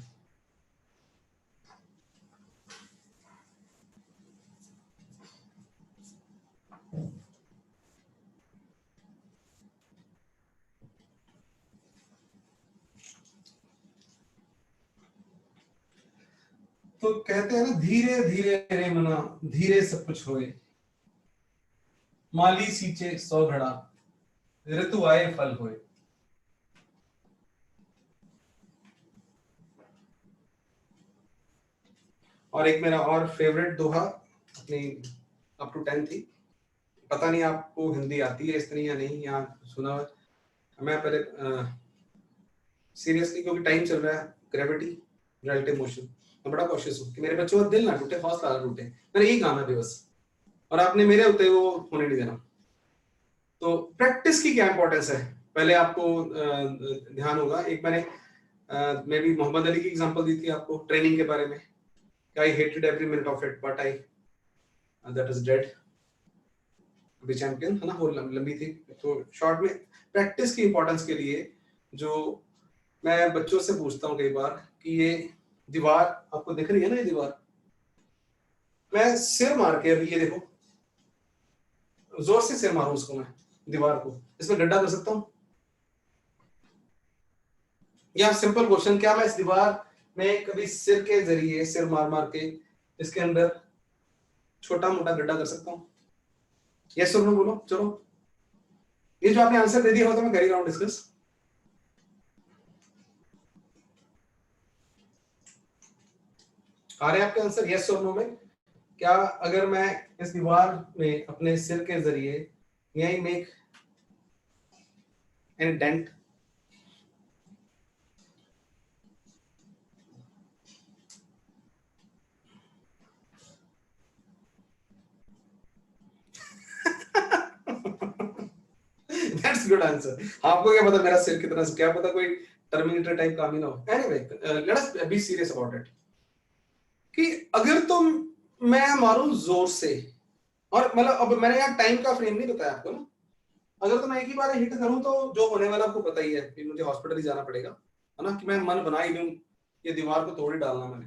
तो कहते हैं ना, धीरे धीरे रे मना धीरे सब कुछ होए, माली सींचे 100 घड़ा, ऋतु आए फल होए। और एक मेरा और फेवरेट दोहा अपनी अप टू 10 थी, पता नहीं आपको हिंदी आती है इस तरह या नहीं, यहाँ सुना हुआ। मैं पहले सीरियसली, क्योंकि टाइम चल रहा है, ग्रेविटी, रिलेटिव मोशन, मैं बड़ा कॉशियस हूँ कि मेरे बच्चों का दिल ना टूटे, हौसला ना टूटे, मैंने यही काम है बस, और आपने मेरे होते वो होने नहीं देना। तो प्रैक्टिस की क्या इंपॉर्टेंस है, पहले आपको ध्यान होगा, एक मैंने मैं भी मोहम्मद अली की एग्जांपल दी थी आपको ट्रेनिंग के बारे में, I hated every minute of it but I that is dead, अभी चैंपियन है ना, वो लंबी थी। तो शॉर्ट में प्रैक्टिस की इंपॉर्टेंस के लिए जो मैं बच्चों से पूछता हूँ कई बार कि ये दीवार आपको दिख रही है ना, ये दीवार, मैं सिर मार के, अभी ये देखो, जोर से सिर मारूं उसको, मैं दीवार को, इसमें गड्ढा कर सकता हूं? या सिंपल क्वेश्चन, क्या मैं इस दीवार में कभी सिर के जरिए, सिर मार मार के इसके अंदर छोटा मोटा गड्ढा कर सकता हूं? यस और नो बोलो। चलो, ये जो आपने आंसर दे दिया हो तो मैं कर ही रहा हूं डिस्कस। आ रहे हैं आपके आंसर यस और नो में? क्या अगर मैं इस दीवार में अपने सिर के जरिए यही make an dent? That's good answer. आपको क्या पता मेरा सिर कितना, क्या पता कोई टर्मिनेटर टाइप काम ही ना हो। Anyway, let us be serious about it, कि अगर तुम, मैं मारूं जोर से, और मतलब अब मैंने यहाँ टाइम का फ्रेम नहीं बताया आपको ना, अगर तो मैं एक ही बार हिट करूं तो जो होने वाला आपको पता ही है कि मुझे हॉस्पिटल ही जाना पड़ेगा, है ना, कि मैं मन बना ही लूं ये दीवार को तोड़ ही डालना मैंने।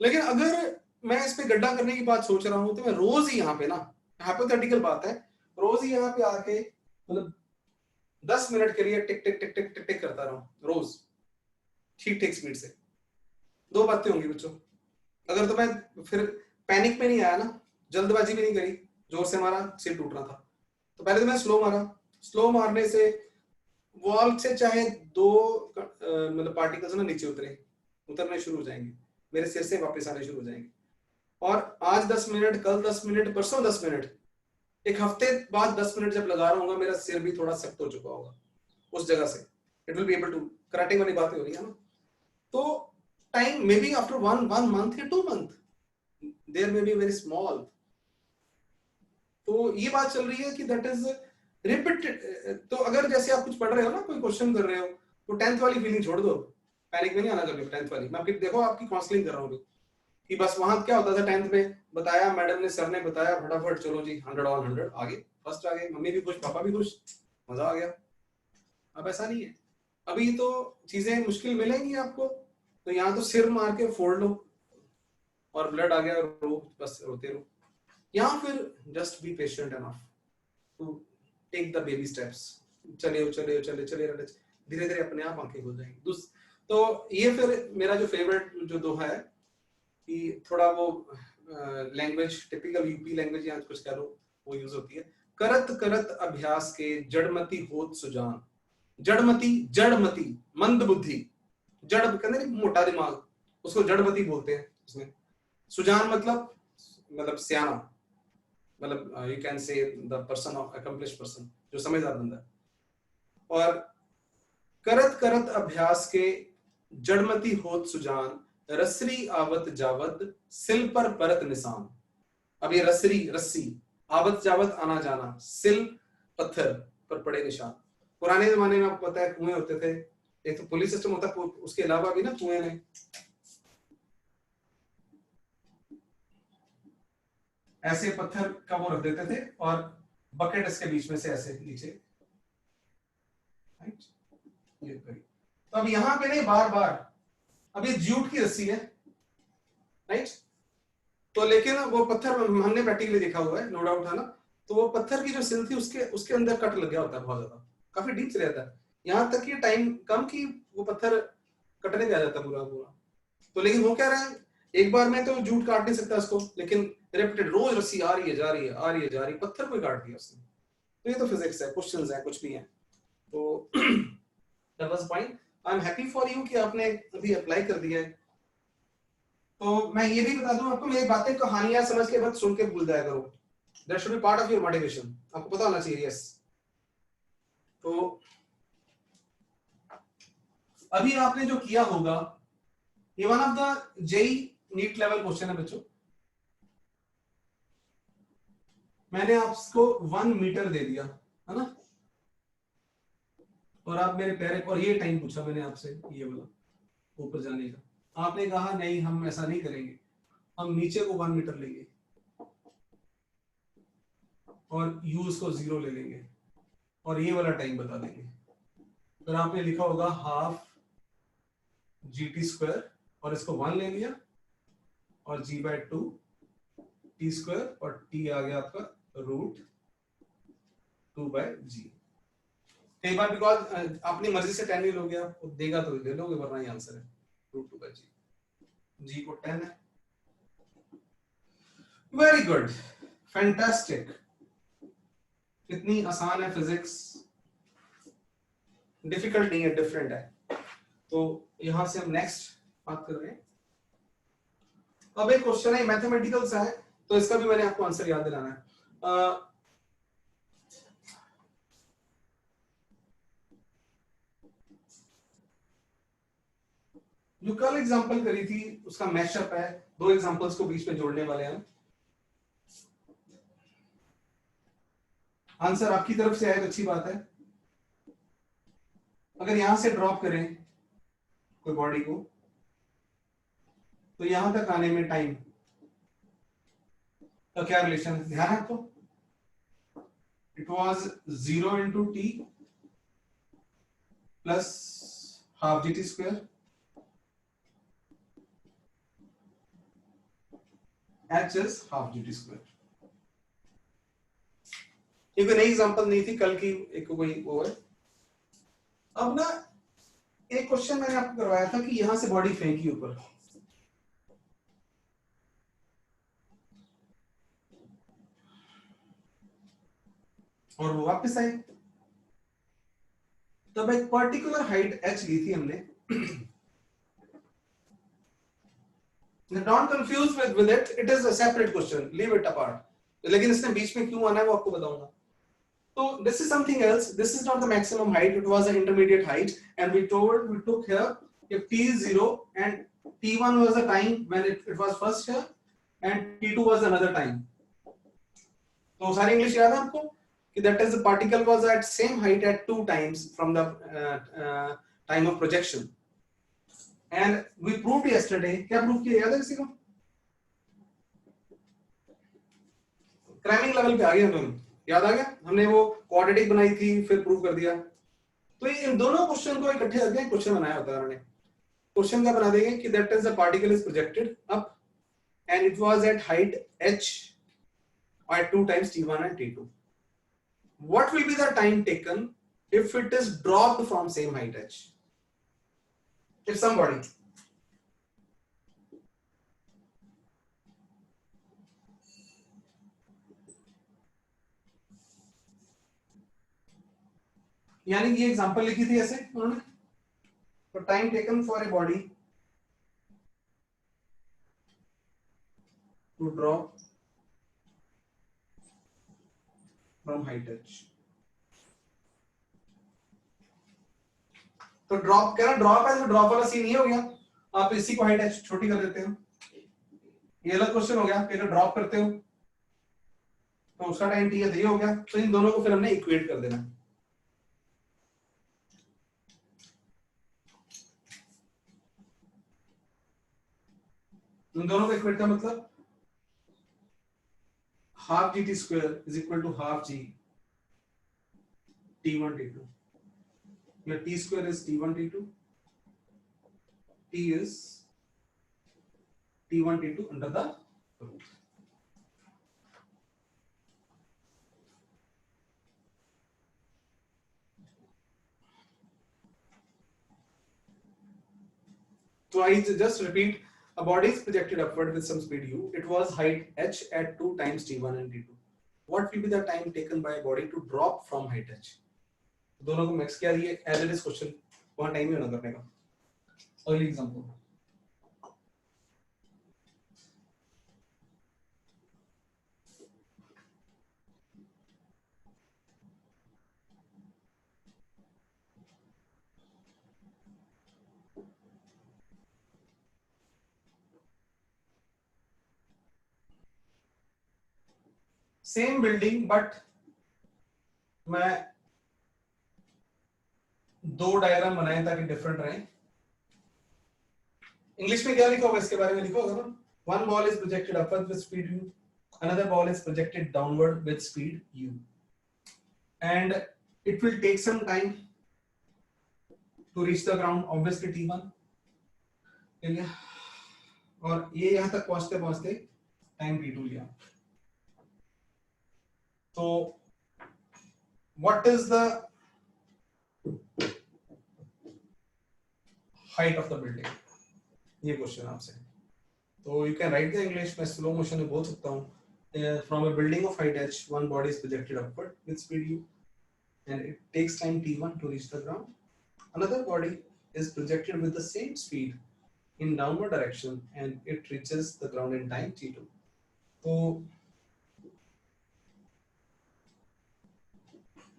लेकिन अगर मैं इस पे गड्ढा करने की बात सोच रहा हूं तो मैं रोज ही यहाँ पे ना, हाइपोथेटिकल बात है, रोज ही यहाँ पे आके मतलब 10 मिनट के लिए टिक टिक टिक टिक टिक टिक करता रहूं रोज, ठीक ठीक स्पीड से। दो बातें होंगी बच्चों, अगर तो मैं फिर पैनिक में नहीं आया ना, जल्दबाजी भी नहीं करी, जोर से मारा सिर टूट रहा था, तो पहले तो मैं स्लो मारा, स्लो मारने से वॉल से चाहे दो मतलब पार्टिकल्स ना नीचे उतरने शुरू हो जाएंगे, मेरे सिर से वापस आने शुरू हो जाएंगे। और आज 10 मिनट, कल 10 मिनट, परसों 10 मिनट, एक हफ्ते बाद 10 मिनट जब लगा रहा हूँ मेरा सिर भी थोड़ा सख्त हो चुका होगा उस जगह से, it will be able to, karate वाली बात हो रही है ना। तो time may be after one month या 2 month, there may be very small. तो ये बात चल रही है कि दैट इज रिपीटेड। तो अगर जैसे आप कुछ पढ़ रहे हो ना, कोई क्वेश्चन कर रहे हो, तो 10th वाली फीलिंग छोड़ दो, पैनिक में नहीं आना कभी 10th वाली। मैं आपकी देखो आपकी काउंसलिंग कर रहा हूँ कि बस वहां क्या होता था 10th में, बताया मैडम ने, सर ने बताया, फटाफट चलो जी 100 ऑन 100 आगे, फर्स्ट आ गए, मम्मी भी खुश, पापा भी खुश, मजा आ गया। अब ऐसा नहीं है, अभी तो चीजें मुश्किल मिलेंगी आपको, तो यहाँ तो सिर मार के फोड़ लो और ब्लड आ गया, रो, बस रोते रहो। या फिर just be patient enough to take the baby steps, चले चले चले चले, धीरे धीरे अपने आप आंखें खुल जाएंगी। तो ये फिर मेरा जो फेवरेट जो दोहा है कि थोड़ा वो लैंग्वेज, टिपिकल यूपी लैंग्वेज या कुछ कह लो, वो यूज होती है, करत करत अभ्यास के जड़मति होत सुजान। जड़मति, जड़मति मंद बुद्धि, जड़ कहते हैं मोटा दिमाग, उसको जड़मति बोलते हैं उसमें। सुजान मतलब सियाना, मतलब you can say the person of accomplish person, जो समझदार बंदा है। और करत करत अभ्यास के जड़मति होत सुजान, रसरी आवत जावत सिल पर परत निशान। अब ये रसरी, रस्सी, आवत जावत आना जाना, सिल पत्थर पर पड़े निशान। पुराने जमाने में आपको पता है कुएं होते थे, एक तो पुलिस सिस्टम होता, उसके अलावा भी ना कुएं में ऐसे पत्थर का वो रख देते थे और बकेट इसके बीच में से ऐसे नीचे, ये तो अब यहाँ पे नहीं, बार बार, अब ये जूट की रस्सी है, राइट, तो लेकिन वो पत्थर हमने प्रैक्टिकली देखा हुआ है, नो डाउट है ना, तो वो पत्थर की जो सिल थी उसके उसके अंदर कट लग गया होता है बहुत ज्यादा, काफी डीप से रहता है, यहाँ तक कि टाइम कम की वो पत्थर कटने भी आ जाता पूरा पूरा। तो लेकिन वो कह रहा है एक बार में तो जूट काट नहीं सकता उसको, लेकिन रिपीटेड रोज रस्सी आ रही है जा रही है, आ रही है जा रही है, पत्थर को काट दिया उसने। तो ये तो फिजिक्स है, क्वेश्चंस है, कुछ भी है। तो that was point. I am happy for you कि आपने अभी अप्लाई कर दिया है। तो मैं ये भी बता दूं आपको, मेरी बातें कहानियां समझ के मत सुन के भूल जाया करो, that should be part of your motivation, आपको पता होना चाहिए। यस, तो अभी आपने जो किया होगा, ये one of the JEE NEET level question है बच्चों। मैंने आपको 1 मीटर दे दिया है ना, और आप मेरे प्यारे, और ये टाइम पूछा मैंने आपसे, ये वाला ऊपर जाने का, आपने कहा नहीं हम ऐसा नहीं करेंगे, हम नीचे को 1 मीटर लेंगे और u उसको 0 ले लेंगे और ये वाला टाइम बता देंगे। फिर आपने लिखा होगा हाफ gt स्क्वायर और इसको 1 ले लिया और g/2 t स्क्वायर और t आ गया आपका √2/g। कई बार बिकॉज अपनी मर्जी से 10 ले लोगे, आप देगा तो ले लोगे, वरना ये आंसर है √2/g। g को 10 है। Very good, fantastic. इतनी आसान है फिजिक्स, डिफिकल्ट नहीं है, डिफरेंट है। तो यहां से हम नेक्स्ट बात कर रहे हैं। अब एक क्वेश्चन है मैथमेटिकल सा है, तो इसका भी मैंने आपको आंसर याद दिलाना है। जो कल एग्जांपल करी थी उसका मैशअप है, दो एग्जांपल्स को बीच में जोड़ने वाले हैं। आंसर आपकी तरफ से आए तो अच्छी बात है। अगर यहां से ड्रॉप करें कोई बॉडी को, तो यहां तक आने में टाइम का क्या रिलेशन है, ध्यान है आपको? It was 0 into t plus half gt square h is half gt square. ये कोई नई एग्जांपल नहीं थी, कल की एक कोई वो है। अब ना एक क्वेश्चन मैंने आपको करवाया था कि यहां से बॉडी फेंकी ऊपर, और वो वापस आई, तब एक पर्टिकुलर हाइट h ली थी हमने। Don't confuse with it. It is a separate question. Leave it apart. लेकिन इसने बीच में क्यों आना है वो आपको बताऊंगा। So this is something else. This is not the maximum height. It was an intermediate height, and we took here if t is 0 and t1 was the time when it was first here, and t2 was another time. तो सारी English याद है आपको कि that is the particle was at same height at 2 times from the time of projection. And we proved yesterday, क्या prove किया याद है किसी को? क्रैमिंग लेवल पे आ गया, तुम याद आ गया, हमने वो क्वाड्रेटिक बनाई थी फिर प्रूव कर दिया। तो इन दोनों क्वेश्चन को इकट्ठे करके क्वेश्चन बनाया होता है उन्होंने। क्वेश्चन क्या बना देंगे कि that is the particle is projected up and it was at height h at 2 times t1 and t2. What will be the time taken if it is dropped from same height h? If somebody यानी कि ये example लिखी थी ऐसे उन्होंने, तो time taken for a body to drop from height h। तो drop क्या, ड्रॉप है तो ड्रॉप वाला सीन ये हो गया, आप इसी को हाइट h छोटी कर देते हो। ये अलग क्वेश्चन हो गया कि अगर ड्रॉप करते हो तो उसका टाइम t है, तो ये हो गया। तो इन दोनों को फिर हमने इक्वेट कर देना। इन दोनों को इक्वेट का मतलब half gt square is equal to half g t1 t2, या t square is t1 t2, t is t1 t2 under the root। So I just repeat, a body is projected upward with some speed u. It was height h at 2 times t1 and t2. What will be the time taken by a body to drop from height h? दोनों को mix किया, ये as it is question वहां time ही होना करने का। अगली example, same building but मैं दो डायग्राम बनाए ताकि डिफरेंट रहे। इंग्लिश में क्या लिखा होगा इसके बारे में लिखा होगा ना, one ball is projected upward with speed u, another ball is projected downward with speed u, and it will take some time to reach the ground, obviously t1, ठीक है, और ये यहां तक पहुंचते पहुंचते टाइम t2 लिया। तो what is the height of the building, ये क्वेश्चन आपसे। तो you can write the English, मैं स्लो मोशन में बोल सकता हूँ, from a building of height h one body is projected upward with speed u and it takes time t1 to reach the ground, another body is projected with the same speed in downward direction and it reaches the ground in time t2। तो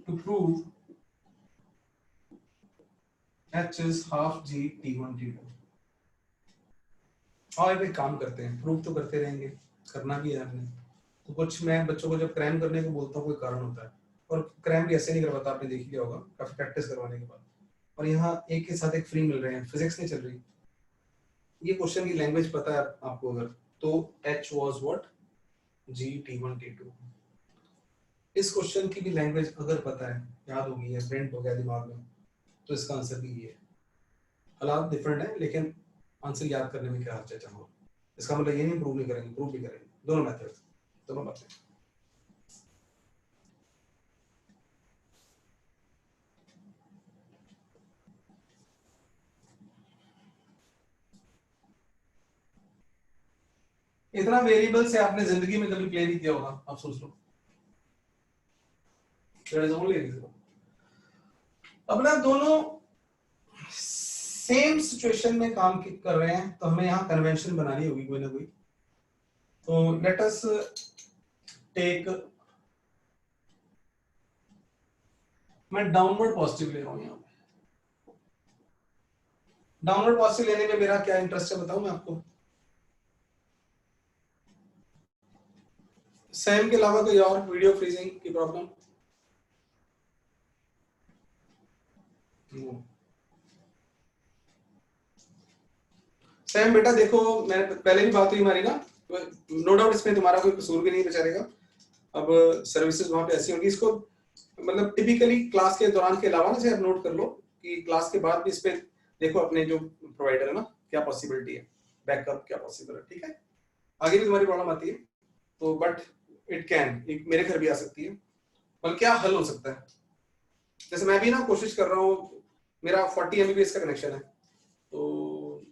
to prove h is half g t1 t2, और एक काम करते हैं, prove तो करते रहेंगे, करना भी है हमने। तो कुछ मैं बच्चों को जब क्रैम करने को बोलता हूँ कोई कारण होता है, और क्रैम भी ऐसे नहीं करवाता, आपने देख लिया होगा काफी प्रैक्टिस करवाने के बाद। और यहाँ एक के साथ एक फ्री मिल रहे हैं, फिजिक्स नहीं चल रही, ये क्वेश्चन की लैंग्वेज पता है आपको अगर, तो h was what g t1 t2, इस क्वेश्चन की भी लैंग्वेज अगर पता है, याद होगी है, प्रिंट हो गया दिमाग में, तो इसका आंसर भी ये है। हालात डिफरेंट है लेकिन आंसर याद करने में क्या हर्ज है चाहो। इसका मतलब ये नहीं प्रूव नहीं करेंगे, प्रूव भी करेंगे, दोनों मेथड, दोनों बातें। इतना वेरिएबल से आपने जिंदगी में कभी प्ले नहीं किया होगा, आप सोच लो। अब ना दोनों सेम सिचुएशन में काम कर रहे हैं, तो हमें यहाँ कन्वेंशन बनानी होगी कोई ना कोई। तो लेट अस टेक, मैं डाउनवर्ड पॉजिटिव ले रहा हूँ यहाँ पे। डाउनवर्ड पॉजिटिव लेने में मेरा क्या इंटरेस्ट है बताऊं मैं आपको। सैम के अलावा कोई और वीडियो फ्रीजिंग की प्रॉब्लम? सैम बेटा देखो, मैं पहले भी बात हुई हमारी ना, नो डाउट इसमें तुम्हारा कोई कसूर भी नहीं बेचारे का। अब सर्विसेज वहां पे ऐसी होंगी, इसको मतलब टिपिकली क्लास के दौरान के अलावा ना आप नोट कर लो कि क्लास के बाद भी इस पे देखो अपने जो प्रोवाइडर है ना क्या पॉसिबिलिटी है, बैकअप क्या पॉसिबल है, ठीक है। आगे भी तुम्हारी प्रॉब्लम आती है तो बट इट कैन, मेरे घर भी आ सकती है, पर क्या हल हो सकता है। जैसे मैं भी ना कोशिश कर रहा हूँ, मेरा 40 MBPS का कनेक्शन है, तो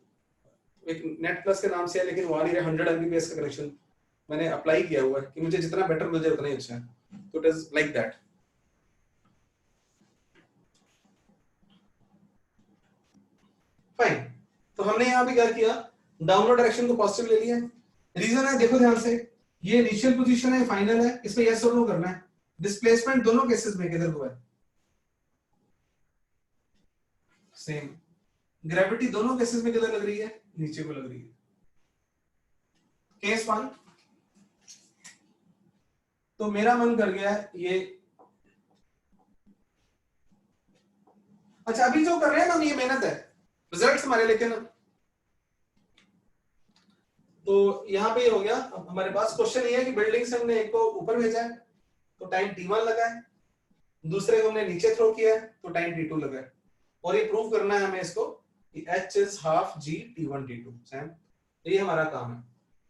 एक नेट प्लस के नाम से है, लेकिन वहां नहीं रहा 100 MBPS का कनेक्शन मैंने अप्लाई किया हुआ है कि मुझे जितना बेटर मिल जाए उतना ही अच्छा है। तो it is like that. Fine, तो हमने यहाँ पे क्या किया, डाउनवर्ड डायरेक्शन को पॉजिटिव ले लिया। रीजन है देखो ध्यान से, ये इनिशियल पोजीशन है, फाइनल है, इसमें यस और नो करना है। डिस्प्लेसमेंट दोनों केसेस में किधर को है, सेम। ग्रेविटी दोनों केसेस में किधर लग रही है, नीचे को लग रही है। केस 1, तो मेरा मन कर गया ये, अच्छा अभी जो कर रहे हैं ना ये मेहनत है, रिजल्ट्स हमारे, लेकिन तो यहाँ पे हो गया। अब हमारे पास क्वेश्चन ये है कि बिल्डिंग से हमने एक को ऊपर भेजा है तो टाइम t1 लगा है, दूसरे को हमने नीचे थ्रो किया है तो टाइम t2 लगा है, और ये प्रूव करना है हमें इसको कि h is half g t1 t2। Sam ये हमारा काम है,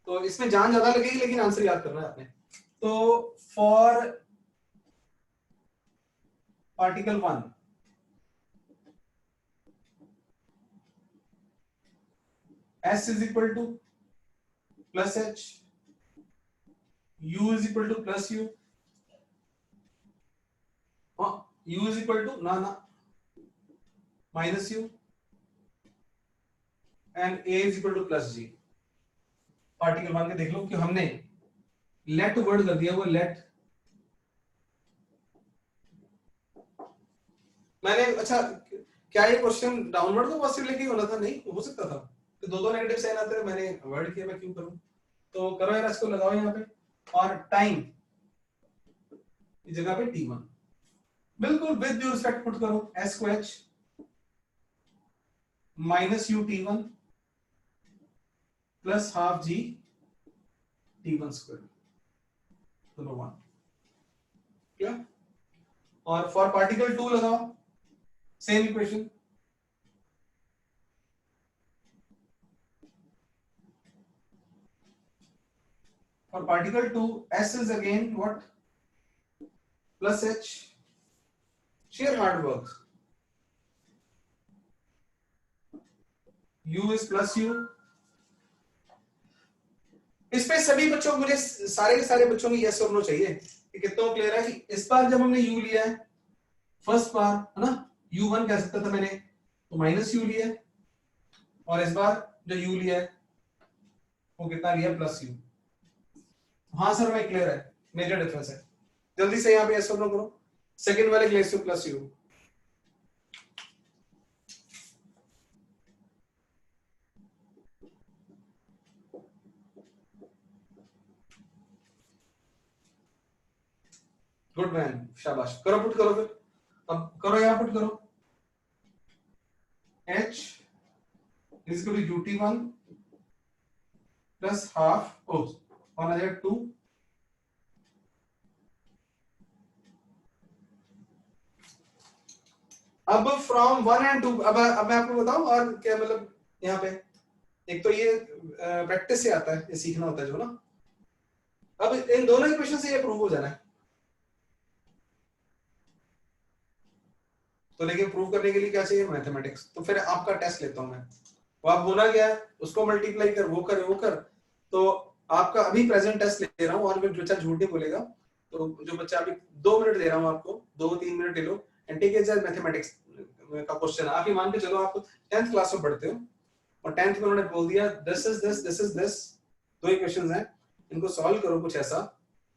तो इसमें जान ज्यादा लगेगी लेकिन आंसर याद करना है आपने। तो for particle 1 s is equal to plus h, u is equal to plus u, u is equal to ना minus u, and a is equal to plus g। Particle 1 के देख लो कि हमने लेट वर्ड कर दिया, वो लेट मैंने, अच्छा क्या ये क्वेश्चन डाउनवर्ड को पॉसिबिलिटी होना था, नहीं हो सकता था, तो दो नेगेटिव साइन आते थे, मैंने अवॉइड किया, मैं क्यों करूं। तो करो यार, इसको लगाओ यहाँ पे, और टाइम इस जगह पे t1 बिल्कुल विद ड्यू रिस्पेक्ट पुट करो, s को h, minus u t one plus half g t one square दोनों वन। क्या? और फॉर पार्टिकल टू लगाओ same equation, for particle two s is again what plus h shear hard work, u is plus u। इस पे सभी बच्चों को, मुझे सारे के सारे बच्चों की यस और नो चाहिए कि कितना क्लियर है कि इस बार जब हमने u लिया है फर्स्ट बार है ना, u1 कह सकता था मैंने, तो माइनस u लिया, और इस बार जो u लिया है वो कितना लिया प्लस u। हाँ सर मैं क्लियर है, मेजर डिफरेंस है। जल्दी से यहाँ पे यस और नो करो, सेकंड वाले के लिए प्लस u। गुड मैन, शाबाश, करो पुट करो, फिर अब करो यहाँ पुट करो, h is equal to ut1 plus half, oh 1 आ जाएगा 2 अब फ्रॉम 1 एंड 2। अब मैं आपको बताऊं और क्या मतलब, यहाँ पे एक तो ये प्रैक्टिस से आता है, ये सीखना होता है जो ना। अब इन दोनों इक्वेशन से ये प्रूव हो जाना है, तो लेकिन प्रूव करने के लिए क्या चाहिए, मैथमेटिक्स। तो फिर आपका टेस्ट लेता हूं मैं, वो आप बोला गया उसको मल्टीप्लाई कर, वो कर। तो आपका अभी प्रेजेंट टेस्ट ले रहा हूँ, और जो बच्चा झूठ नहीं बोलेगा, तो जो बच्चा अभी 2 मिनट दे रहा हूँ आपको, 2-3 मिनट ले लो, एंड टेक एज मैथमेटिक्स का क्वेश्चन। आप ये मान के चलो आप 10th क्लास में पढ़ते हो, और 10th में उन्होंने बोल दिया this is this, this is this, दो इक्वेशंस हैं, इनको सॉल्व करो कुछ ऐसा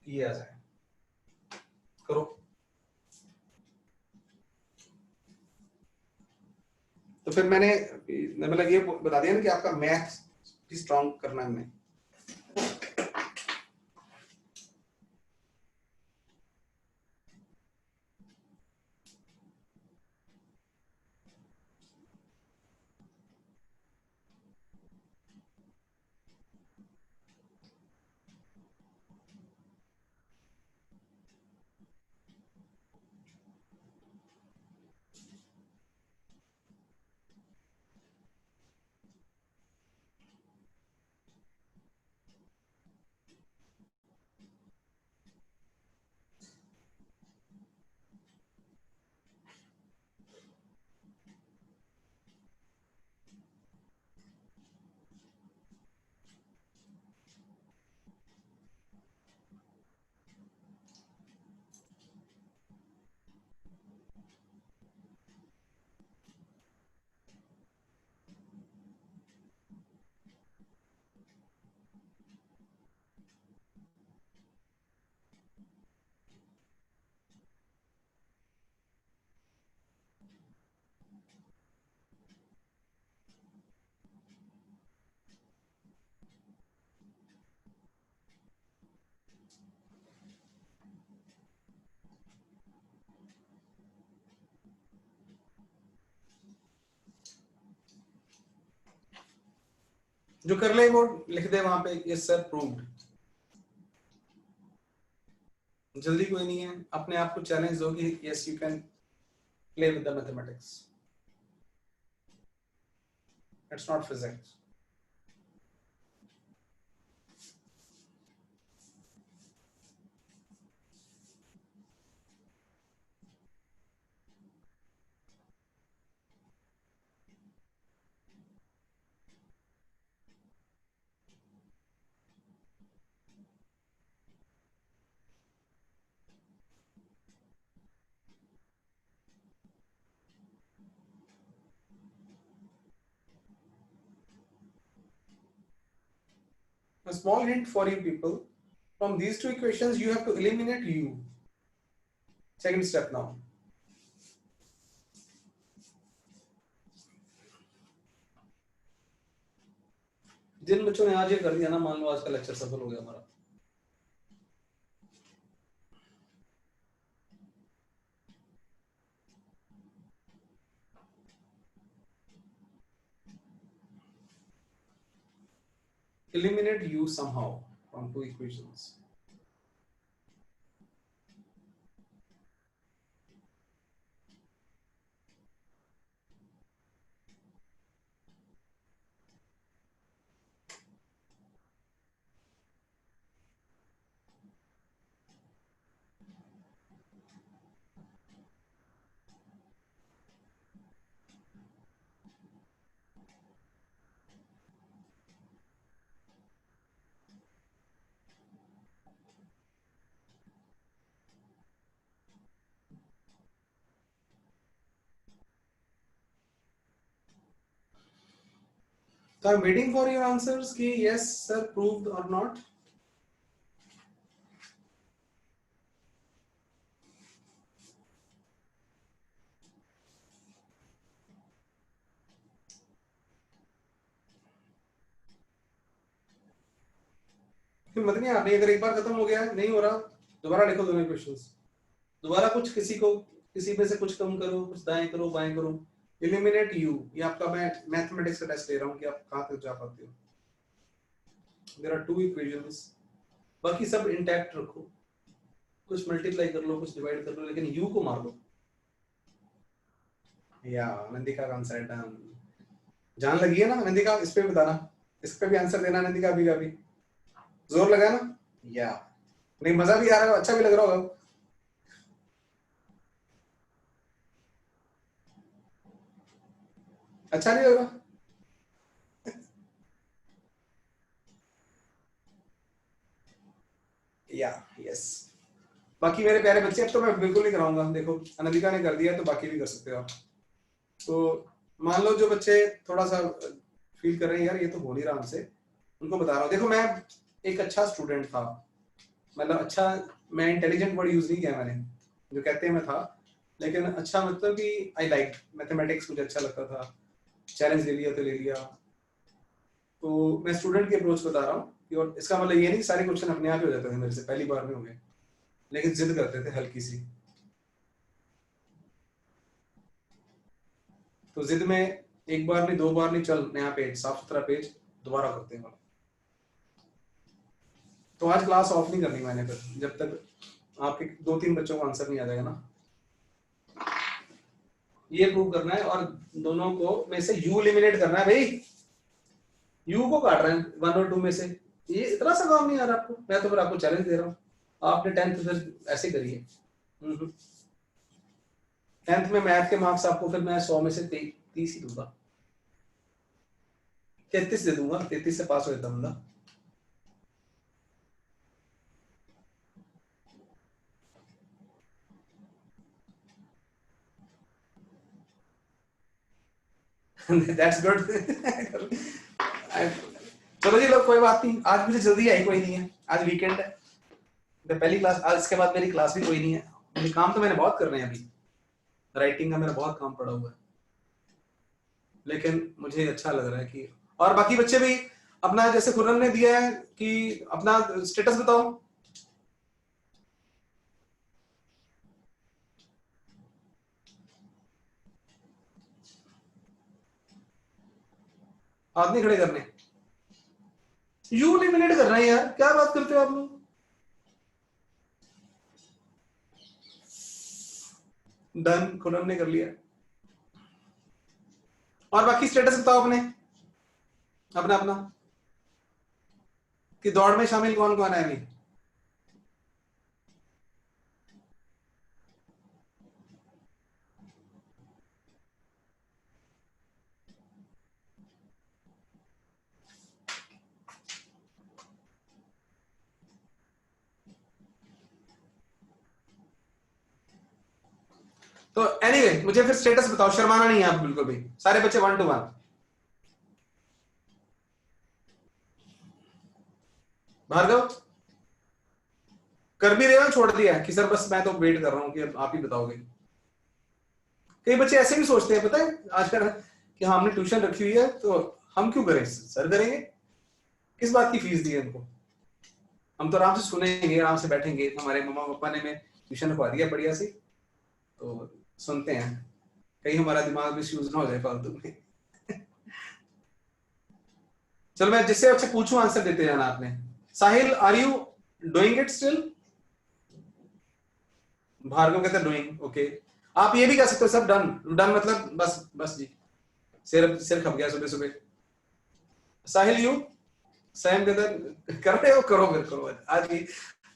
ये आ जाए, करो। तो फिर मैंने मतलब ये बता दिया ना कि आपका मैथ भी स्ट्रॉन्ग करना है हमें। जो कर ले वो लिख दे वहां पे, यस सर प्रूव्ड। जल्दी कोई नहीं है, अपने आप को चैलेंज दो कि yes you can play with the mathematics, it's not physics. A small hint for you people, from these two equations you have to eliminate u. Second step now. जिन बच्चों ने आज ये कर दिया ना, मान लो आज का लेक्चर सफल हो गया हमारा। eliminate u somehow from two equations. So I'm waiting for your answers कि yes sir proved or not. हिम्मत नहीं आ रही, अगर एक बार खत्म हो गया नहीं हो रहा दोबारा लिखो दोनों क्वेश्चंस, दोबारा कुछ किसी को किसी में से कुछ कम करो, कुछ दाएं करो बाएं करो, एलिमिनेट यू। ये आपका मैं मैथमेटिक्स का टेस्ट ले रहा हूँ कि आप कहाँ तक जा पाते हो। देयर आर टू इक्वेशंस, बाकी सब इंटैक्ट रखो, कुछ मल्टीप्लाई कर लो कुछ डिवाइड कर लो, लेकिन यू को मार लो। या नंदिका का आंसर डन, जान लगी है ना नंदिका? इस पे बताना, इस पे भी आंसर देना नंदिका, अभी का भी जोर लगा ना? या नहीं, मजा भी आ रहा है, अच्छा भी लग रहा होगा। अच्छा नहीं लगा? या यस। बाकी मेरे प्यारे बच्चे, अब तो मैं बिल्कुल नहीं कराऊंगा, देखो अनंदिका ने कर दिया तो बाकी भी कर सकते हो आप। तो मान लो जो बच्चे थोड़ा सा फील कर रहे हैं यार ये तो हो नहीं रहा हमसे, उनको बता रहा हूँ। देखो मैं एक अच्छा स्टूडेंट था, मतलब अच्छा, मैं इंटेलिजेंट वर्ड यूज नहीं किया मैंने, जो कहते हैं मैं था, लेकिन अच्छा मतलब कि आई लाइक मैथमेटिक्स, मुझे अच्छा लगता था, चैलेंज ले लिया तो ले लिया। तो मैं स्टूडेंट की अप्रोच बता रहा हूँ, और इसका मतलब ये नहीं सारे क्वेश्चन अपने आप ही हो जाते थे मेरे से, पहली बार में हो गए, लेकिन जिद करते थे हल्की सी। तो जिद में एक बार नहीं दो बार नहीं, चल नया पेज, साफ सुथरा पेज, दोबारा करते हैं। तो आज क्लास ऑफ नहीं करनी मैंने फिर, जब तक आपके दो तीन बच्चों को आंसर नहीं आ जाएगा ना। ये प्रूव करना है, और दोनों को में से यू एलिमिनेट करना है भाई। यू को काट रहे हैं वन और टू में से, ये इतना सा काम नहीं आ रहा आपको? मैं तो फिर आपको चैलेंज दे रहा हूँ, आपने टेंथ फिर ऐसे करिए। टेंथ में मैथ के मार्क्स आपको फिर मैं 100 में से 30 ही दूंगा, 33 दे दूंगा, 33 से पास हो जाता बंदा। That's good. चलो जी लोग, कोई बात नहीं, आज मुझे जल्दी आई कोई नहीं है, आज वीकेंड है, तो पहली क्लास आज, इसके बाद मेरी क्लास भी कोई नहीं है। मेरे काम तो मैंने बहुत कर रहे हैं अभी, राइटिंग का मेरा बहुत काम पड़ा हुआ है, लेकिन मुझे अच्छा लग रहा है कि, और बाकी बच्चे भी अपना, जैसे खुर्रम ने दिया है कि अपना स्टेटस बताओ। हाथ नहीं खड़े करने, यू एलिमिनेट करना है यार, क्या बात करते हो आप लोग? डन, खुर्रम ने कर लिया। और बाकी स्टेटस बताओ अपने, अपना अपना, कि दौड़ में शामिल कौन कौन है अभी? तो एनीवे मुझे फिर स्टेटस बताओ, शर्माना नहीं है आप बिल्कुल भी, सारे बच्चे 1 to 1। भार्गव कर भी रहे हो, छोड़ दिया कि सर बस मैं तो वेट कर रहा हूँ कि अब आप ही बताओगे? कई बच्चे ऐसे भी सोचते हैं, पता है आजकल, कि हाँ हमने ट्यूशन रखी हुई है तो हम क्यों करें, सर करेंगे, किस बात की फीस दी है उनको, हम तो आराम से सुनेंगे, आराम से बैठेंगे, हमारे मम्मा पापा ने में ट्यूशन रखवा दिया बढ़िया सी, तो सुनते हैं, कहीं हमारा दिमाग भी यूज ना हो जाए फालतू में। चलो मैं जिससे अच्छा पूछूं आंसर देते जाना आपने। Sahil are you doing it still? Bhargav कहता है डूइंग। ओके, आप ये भी कह सकते हो सब डन। डन मतलब बस बस जी, सिर सिर खप गया सुबह सुबह। साहिल यू? सैम कहता है कर रहे हो, करो फिर करो आज भी।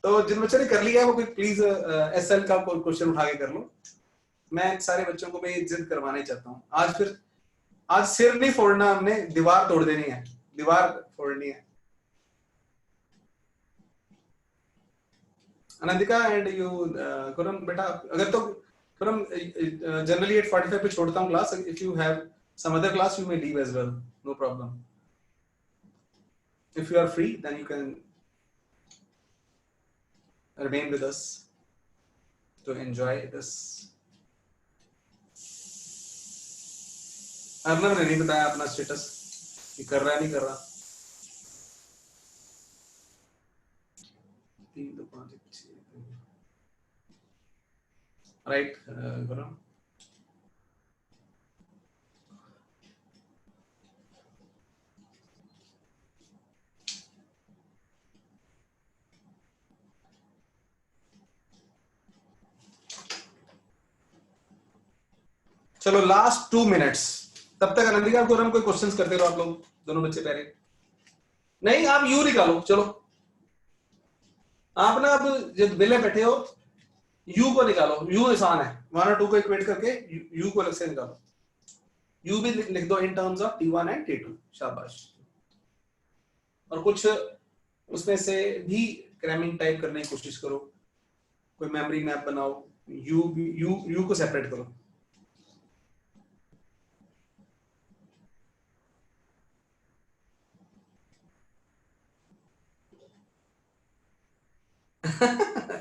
तो जिन बच्चों ने कर लिया है वो प्लीज एसएल का कोई क्वेश्चन उठा के कर लो। मैं सारे बच्चों को मैं ये जिद करवाना ही चाहता हूँ आज। फिर आज सिर नहीं फोड़ना, हमने दीवार तोड़ देनी है, दीवार फोड़नी है। अनंतिका एंड यू खुरम बेटा, अगर तो खुरम जनरली 8:45 पे छोड़ता हूँ class. If you have some other class you may leave as well, no problem. If you are free, then you can remain with us to enjoy this. Arnab ने नहीं बताया अपना स्टेटस कि कर रहा है नहीं कर रहा। 3 2 5 6 राइट करो। चलो लास्ट 2 मिनट्स, तब तक अनंतिका को हम कोई क्वेश्चंस करते रहो आप लोग दोनों बच्चे पहले। नहीं आप यू निकालो, चलो आप ना अब जब बिले बैठे हो यू को निकालो। यू आसान है, 1 और 2 को इक्वेट करके यू को अलग से निकालो। यू भी लिख दो in terms of T1 and T2, शाबाश। और कुछ उसमें से भी क्रैमिंग टाइप करने की कोशिश करो, कोई मेमोरी मैप बनाओ। यू को सेपरेट करो।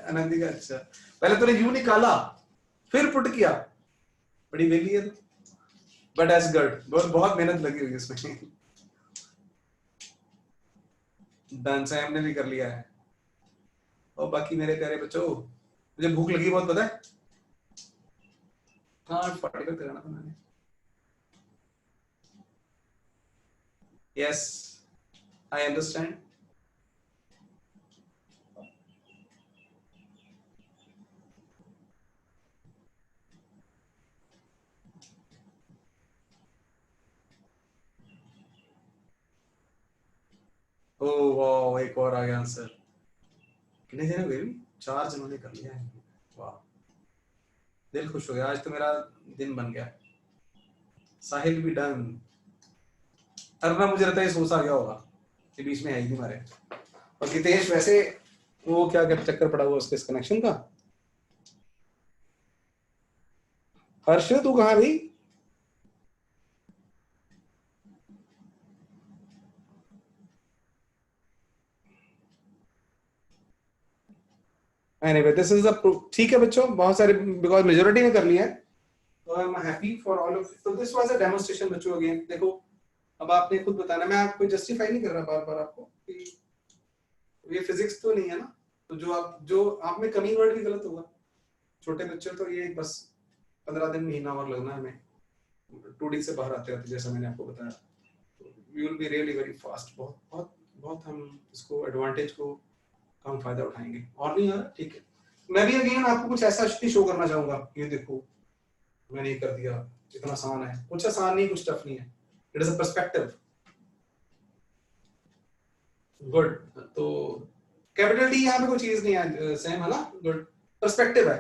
आनंदी का अच्छा, पहले तूने यू निकाला फिर पुट किया, बड़ी वेली है तू। बट एज गुड, बहुत मेहनत लगी हुई इसमें। डन, सैम ने भी कर लिया है। और बाकी मेरे प्यारे बच्चों, मुझे भूख लगी बहुत, पता है। हाँ 45 कराना था मैंने। Yes I understand. ओह वाह, एक और आ गया आंसर। कितने जने हुए? 4 जनों ने कर लिया है। वाह, दिल खुश हो गया, आज तो मेरा दिन बन गया। साहिल भी डन। अरना मुझे लगता है सोच आ गया होगा, ये बीच में आई थी हमारे। और हितेश वैसे वो क्या क्या चक्कर पड़ा हुआ उसके इस कनेक्शन का। हर्ष तू कहाँ गई? एनीवे दिस इज द ठीक है बच्चों, बहुत सारे बिकॉज मेजॉरिटी ने कर लिया है, तो I am happy for all of. तो दिस वाज अ डेमोंस्ट्रेशन बच्चों। अगेन देखो, अब आपने खुद बताना, मैं आपको जस्टिफाई नहीं कर रहा बार बार आपको कि ये फिजिक्स तो नहीं है ना। तो जो आप में कमी वर्ड भी गलत होगा। छोटे बच्चे तो ये बस 15 दिन महीना और लगना है हमें 2D से बाहर आते रहते, जैसा मैंने आपको बताया। We will be really very fast. बहुत बहुत बहुत हम इसको एडवांटेज को हम फायदा उठाएंगे। और नहीं आ रहा, ठीक है। मैं भी अगेन आपको कुछ ऐसा शो करना चाहूंगा, ये देखो मैंने ये कर दिया, इतना आसान है। कुछ आसान नहीं, कुछ टफ नहीं है। It is a perspective. Good. तो कैपिटल डी यहाँ पे कोई चीज नहीं है, सेम है ना। गुड, पर्सपेक्टिव है।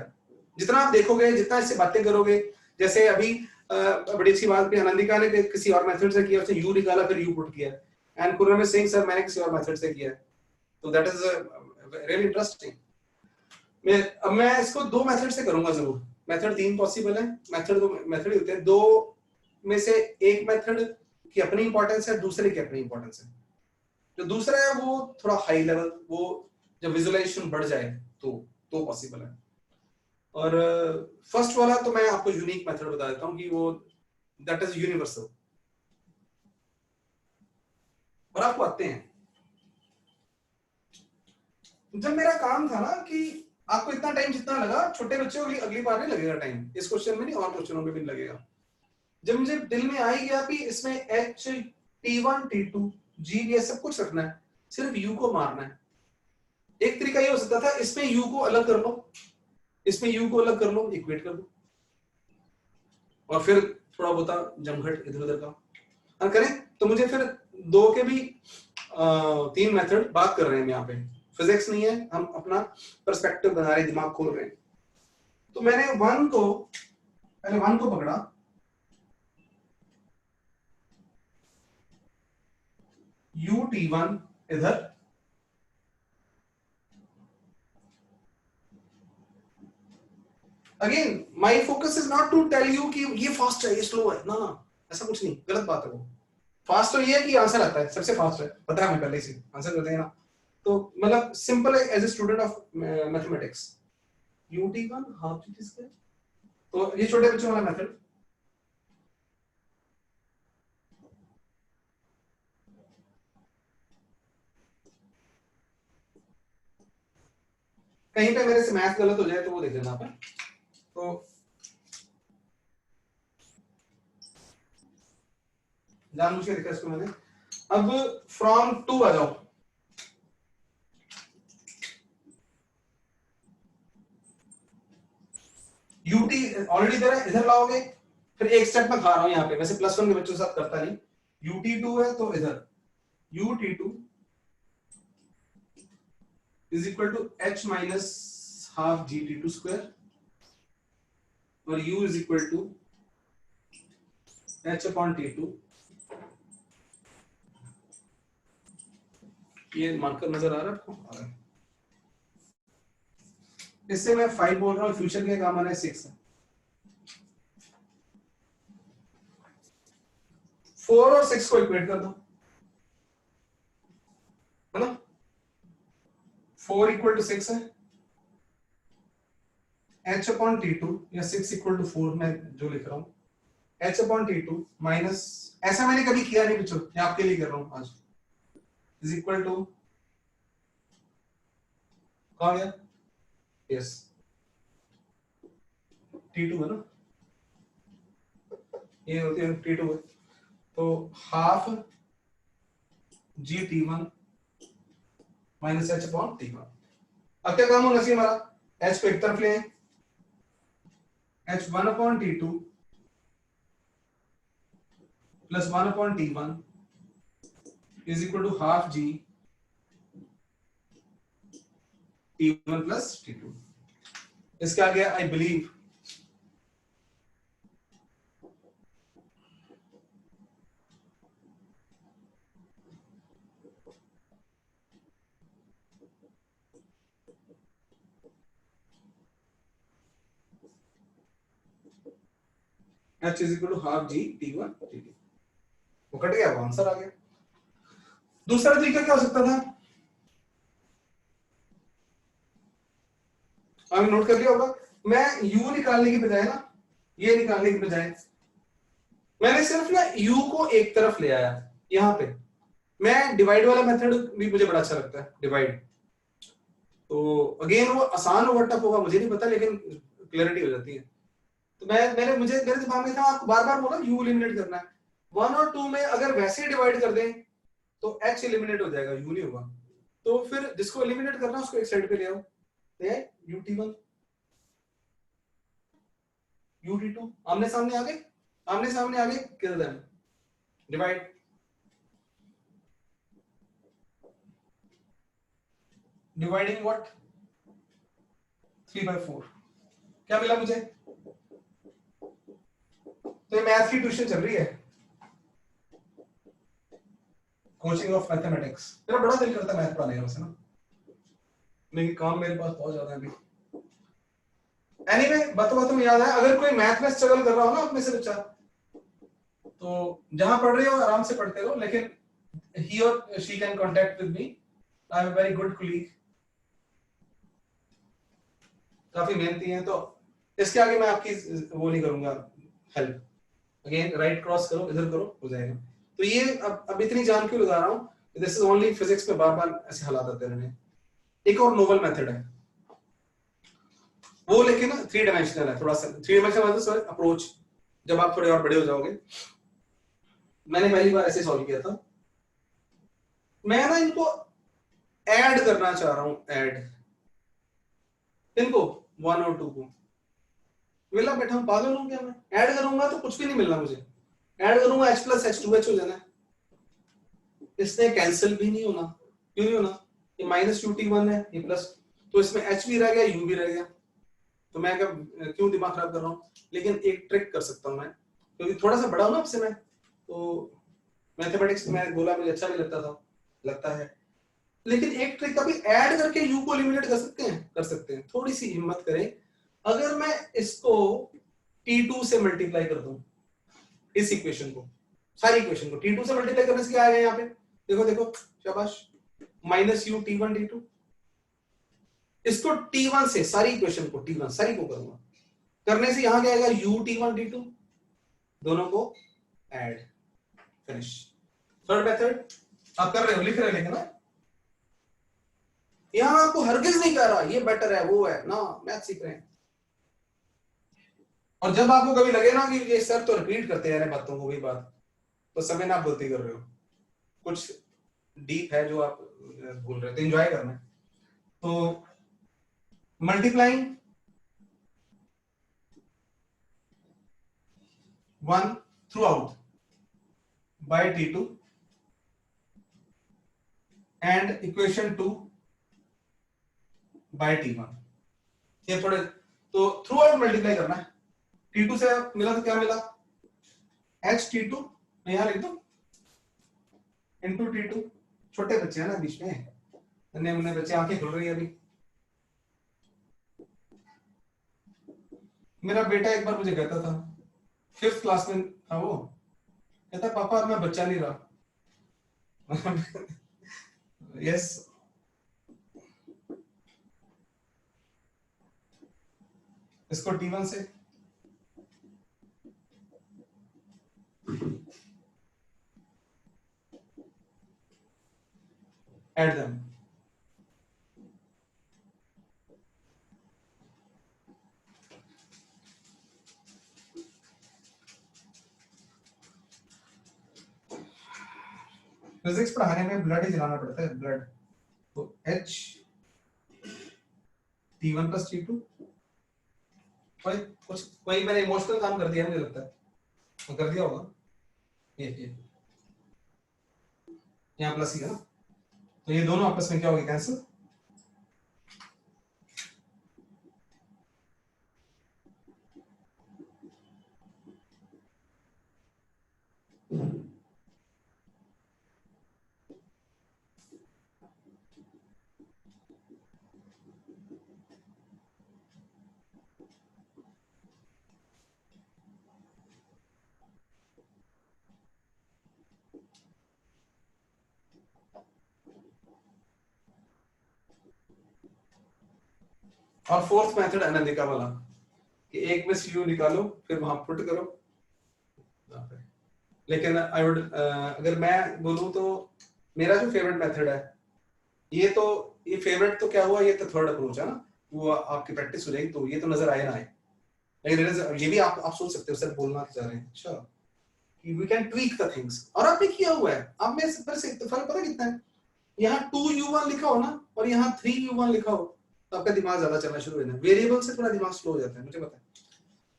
जितना आप देखोगे, जितना इससे बातें करोगे, जैसे अभी बड़ी अच्छी बात भी आनंदिका ने किसी और मेथड से किया, उसने यू निकाला फिर यू पुट किया, and Kurram is saying sir मैंने किसी और मेथड से किया। तो दैट इज रियली इंटरेस्टिंग। अब मैं इसको 2 मेथड से करूंगा जरूर। मेथड 3 पॉसिबल है। मेथड 2 मेथड ही होते हैं, 2 में से एक मेथड की अपनी इंपॉर्टेंस है, दूसरे की अपनी इंपॉर्टेंस है। जो दूसरा है वो थोड़ा हाई लेवल, वो जब विजुअलाइजेशन बढ़ जाए तो पॉसिबल है। और फर्स्ट वाला तो मैं आपको यूनिक मेथड बता देता हूं कि वो दैट इज यूनिवर्सल। और आपको आते हैं, जब मेरा काम था ना कि आपको इतना टाइम जितना लगा, छोटे बच्चों को अगली बार नहीं लगेगा टाइम इस क्वेश्चन में, नहीं और क्वेश्चनों में भी लगेगा। जब मुझे दिल में आ ही गया कि इसमें H T1 T2 जी ये सब कुछ रखना है, सिर्फ u को मारना है। एक तरीका ये हो सकता था, इसमें u को अलग कर लो, इसमें u को अलग कर लो, इक्वेट कर दो, और फिर थोड़ा बहुत जमघट इधर उधर का करें तो मुझे फिर दो के भी 3 मेथड बात कर रहे हैं हम यहाँ पे, फिजिक्स नहीं है, हम अपना पर्सपेक्टिव बना रहे हैं, दिमाग खोल रहे हैं। तो मैंने पहले वन को पकड़ा, ut1 इधर, again my focus is not to tell you कि ये फास्ट है ये स्लो है, ना ना ऐसा कुछ नहीं, गलत बात है वो। फास्ट तो ये है कि आंसर आता है, सबसे फास्ट है, पता है हमें पहले से आंसर कर देना। तो मतलब सिंपल है as a student of mathematics, ut1 half g square, तो ये छोटे बच्चों वाला मेथड। कहीं पे मेरे से मैथ गलत हो जाए तो वो देख लेना आप। तो जानबूझ के लिखा इसको मैंने। अब फ्रॉम टू आ जाओ, ut ऑलरेडी इधर है, इधर लाओगे, फिर एक स्टेप में खा रहा हूं यहाँ पे, वैसे +1 के बच्चों के साथ करता नहीं, ut2 है तो इधर ut2 is equal to h minus half gt2 square, और u is equal to h upon t2। ये मार्कर नजर आ रहा है आपको? आ रहा है। इससे मैं 5 बोल रहा हूँ, फ्यूचर के काम आना है 6 है। 4 और 6 को इक्वेट कर दो, है ना? 4 इक्वल टू 6 है, h अपॉन t2 या 6 इक्वल टू 4 मैं जो लिख रहा हूं, h अपॉन t2 माइनस, ऐसा मैंने कभी किया नहीं बच्चों, मैं आपके लिए कर रहा हूं आज, इज इक्वल टू, कहां गया, यस t2 है ना, ये होती है t2 है, तो half gt1 minus h upon t1। अब क्या काम होना चाहिए हमारा, h को एक तरफ ले, h1 upon t2 plus 1 upon t1 is equal to half g t1 plus t2। इसके आगे I believe h is equal to half g t1 t2, वो कट गया, वो आंसर आ गया। दूसरा तरीका क्या हो सकता था, आपने नोट कर लिया होगा, मैं u निकालने की बजाय ना, ये निकालने की बजाय मैंने सिर्फ ना u को एक तरफ ले आया यहां पे। मैं डिवाइड वाला मेथड भी मुझे बड़ा अच्छा लगता है, डिवाइड, तो अगेन वो आसान होगा टफ होगा मुझे नहीं पता, लेकिन क्लैरिटी हो जाती है। तो मेरे दिमाग में था, आपको बार बार बोला u एलिमिनेट करना है, 1 और 2 में अगर वैसे ही डिवाइड कर दें तो h एलिमिनेट हो जाएगा, u नहीं होगा, तो फिर जिसको एलिमिनेट करना उसको एक साइड पे ले आओ, ut1 ut2 आमने सामने आ गए, आमने सामने आ गए, kill them, divide, dividing what, 3/4, क्या मिला मुझे, तो ये मैथ की ट्यूशन चल रही है, कोचिंग ऑफ मैथमेटिक्स। मेरा बड़ा दिल करता है मैथ पढ़ाने का वैसे ना, लेकिन काम मेरे पास बहुत ज्यादा है अभी। एनीवे बातों में याद है, अगर कोई मैथ में स्ट्रगल कर रहा हो ना अपने से बच्चा, तो जहां पढ़ रहे हो आराम से पढ़ते रहो, लेकिन he or she can contact with me, I am a very good colleague, काफी मेहनती हैं, तो इसके आगे मैं आपकी वो नहीं करूंगा हेल्प। अगेन राइट क्रॉस करो, इधर करो, हो जाएगा। तो ये अब इतनी जान क्यों लगा रहा हूँ, दिस इज ओनली फिजिक्स में बार बार ऐसे हालात आते रहने। एक और नोवल मेथड है वो, लेकिन 3 डायमेंशनल है, थोड़ा सा 3 डायमेंशनल मतलब सर अप्रोच, जब आप थोड़े और बड़े हो जाओगे। मैंने पहली बार ऐसे सॉल्व किया था, मैं ना इनको ऐड करना चाह रहा हूं, ऐड इनको 1 और 2 को। वेला बैठा हूं, पागल हूं क्या मैं? ऐड करूंगा तो कुछ भी नहीं मिलना मुझे। ऐड करूंगा H प्लस H2H हो जाना है, इसने कैंसिल भी नहीं होना। क्यों नहीं होना? ये माइनस UT1 है, ये प्लस, तो इसमें H भी रह गया, U भी रह गया। तो मैं क्यों दिमाग खराब कर रहा हूँ? लेकिन एक ट्रिक कर सकता हूँ मैं, क्योंकि थोड़ा सा बड़ा हूं ना आपसे मैं, तो मैथमेटिक्स में बोला मुझे अच्छा भी लगता है। लेकिन एक ट्रिक, कभी ऐड करके यू को एलिमिनेट कर सकते हैं। थोड़ी सी हिम्मत करें। अगर मैं इसको T2 से मल्टीप्लाई कर दूं, इस इक्वेशन को, सारी इक्वेशन को T2 से मल्टीप्लाई करने से क्या आएगा यहाँ पे? देखो देखो, शाबाश, माइनस यू T1 T2। इसको T1 से, सारी इक्वेशन को T1 सारी को करूंगा, करने से यहां क्या आएगा? U T1 T2, दोनों को ऐड, फिनिश। थर्ड मेथड आप कर रहे हो, लिख रहे हो, लेकिन ना यहां आपको हरगिज नहीं कर रहा ये बेटर है वो है ना, मैथ सीख रहे हैं। और जब आपको कभी लगे ना कि ये सर तो रिपीट करते हैं बातों को, वही बात, तो समय ना आप गलती कर रहे हो, कुछ डीप है जो आप भूल रहे हो, तो एंजॉय करना है। तो multiplying 1 through out by T2 and equation 2 by T1, ये थोड़े, तो थ्रू आउट मल्टीप्लाई करना है। T2 से मिला तो क्या मिला? H T2, मैं यहां लिख दूं इंटू T2। छोटे बच्चे हैं ना बीच में, नन्हे मुन्ने बच्चे, आंखें खुल रही है अभी। मेरा बेटा एक बार मुझे कहता था, 5th क्लास में था वो, कहता पापा अब मैं बच्चा नहीं रहा। यस, इसको T1 से ऐड देम, फिजिक्स पढ़ाने में ब्लड ही जलाना पड़ता है, ब्लड। तो H T1 प्लस T2, कोई मैंने इमोशनल काम कर दिया मुझे लगता है, तो कर दिया होगा। ये यहाँ प्लस ही है ना, तो ये दोनों आपस में क्या होगी? कैंसिल। और फोर्थ मेथड अनंतिका वाला, कि एक में CU निकालो फिर वहां पुट करो। लेकिन आई वुड, अगर मैं बोलूं तो मेरा जो फेवरेट मेथड है, ये तो, ये फेवरेट तो क्या हुआ, ये तो थर्ड अप्रोच है ना, वो आपकी प्रैक्टिस हो जाएगी तो ये तो नजर आए ना आए। लेकिन ये भी आप सोच सकते हो, सर बोलना चाह रहे हैं अच्छा कि we can tweak the things, और आपने किया हुआ है। आप में से फर्क पता कितना है? यहाँ 2U1 लिखा हो ना, और यहाँ 3U1 लिखा हो, तो आपका दिमाग ज्यादा चलना शुरू हो जाता है। वेरिएबल से थोड़ा दिमाग स्लो हो जाता है, मुझे पता है।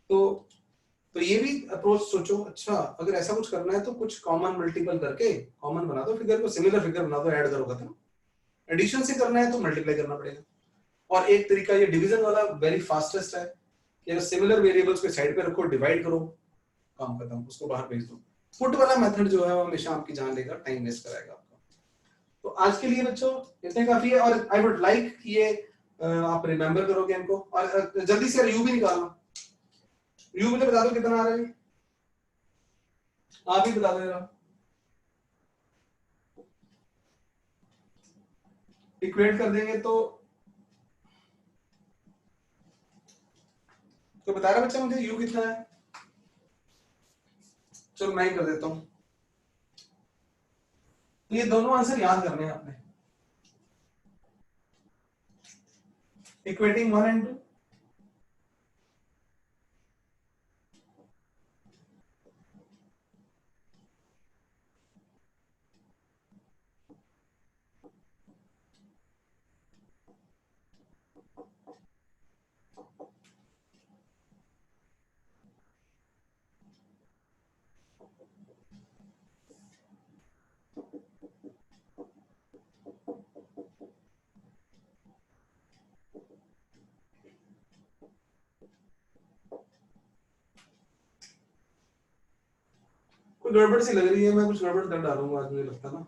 तो ये भी अप्रोच सोचो, अच्छा अगर ऐसा कुछ करना है तो कुछ कॉमन मल्टीपल करके कॉमन बना दो, फिगर को सिमिलर फिगर बना दो, ऐड करो, खत्म। एडिशन से करना है तो मल्टीप्लाई करना पड़ेगा। और एक तरीका ये डिवीजन वाला वेरी फास्टेस्ट है, कि अगर सिमिलर वेरिएबल्स को साइड पे रखो, डिवाइड करो, काम खत्म, उसको बाहर भेज दो। पुट वाला मेथड जो है वो हमेशा आपकी जान लेगा, टाइम वेस्ट कराएगा आपका। तो आज के लिए बच्चों इतने काफी है, और आई वुड लाइक कि ये आप रिमेंबर करोगे इनको, और जल्दी से यू भी निकालना। यू मुझे बता दो कितना आ रहा है, आप ही बता दो जरा। इक्वेट कर देंगे तो बता रहा बच्चा मुझे यू कितना है। चलो मैं ही कर देता हूं। तो ये दोनों आंसर याद करने हैं आपने, इक्वेटिंग 1 and 2। कोई गड़बड़ सी लग रही है, मैं कुछ गड़बड़ कर डालूंगा आज, मुझे लगता ना।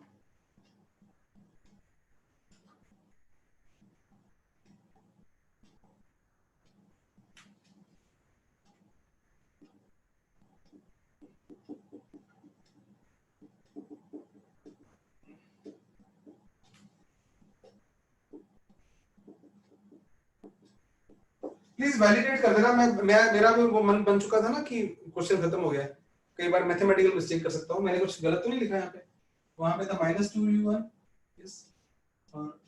प्लीज वैलिडेट कर देना। मैं मेरा भी वो मन बन चुका था ना कि क्वेश्चन खत्म हो गया है। कई बार मैथमेटिकल मिस्टेक कर सकता हूँ, मैंने कुछ गलत तो नहीं लिखा यहाँ पे? वहां पे था -2u1। यस। और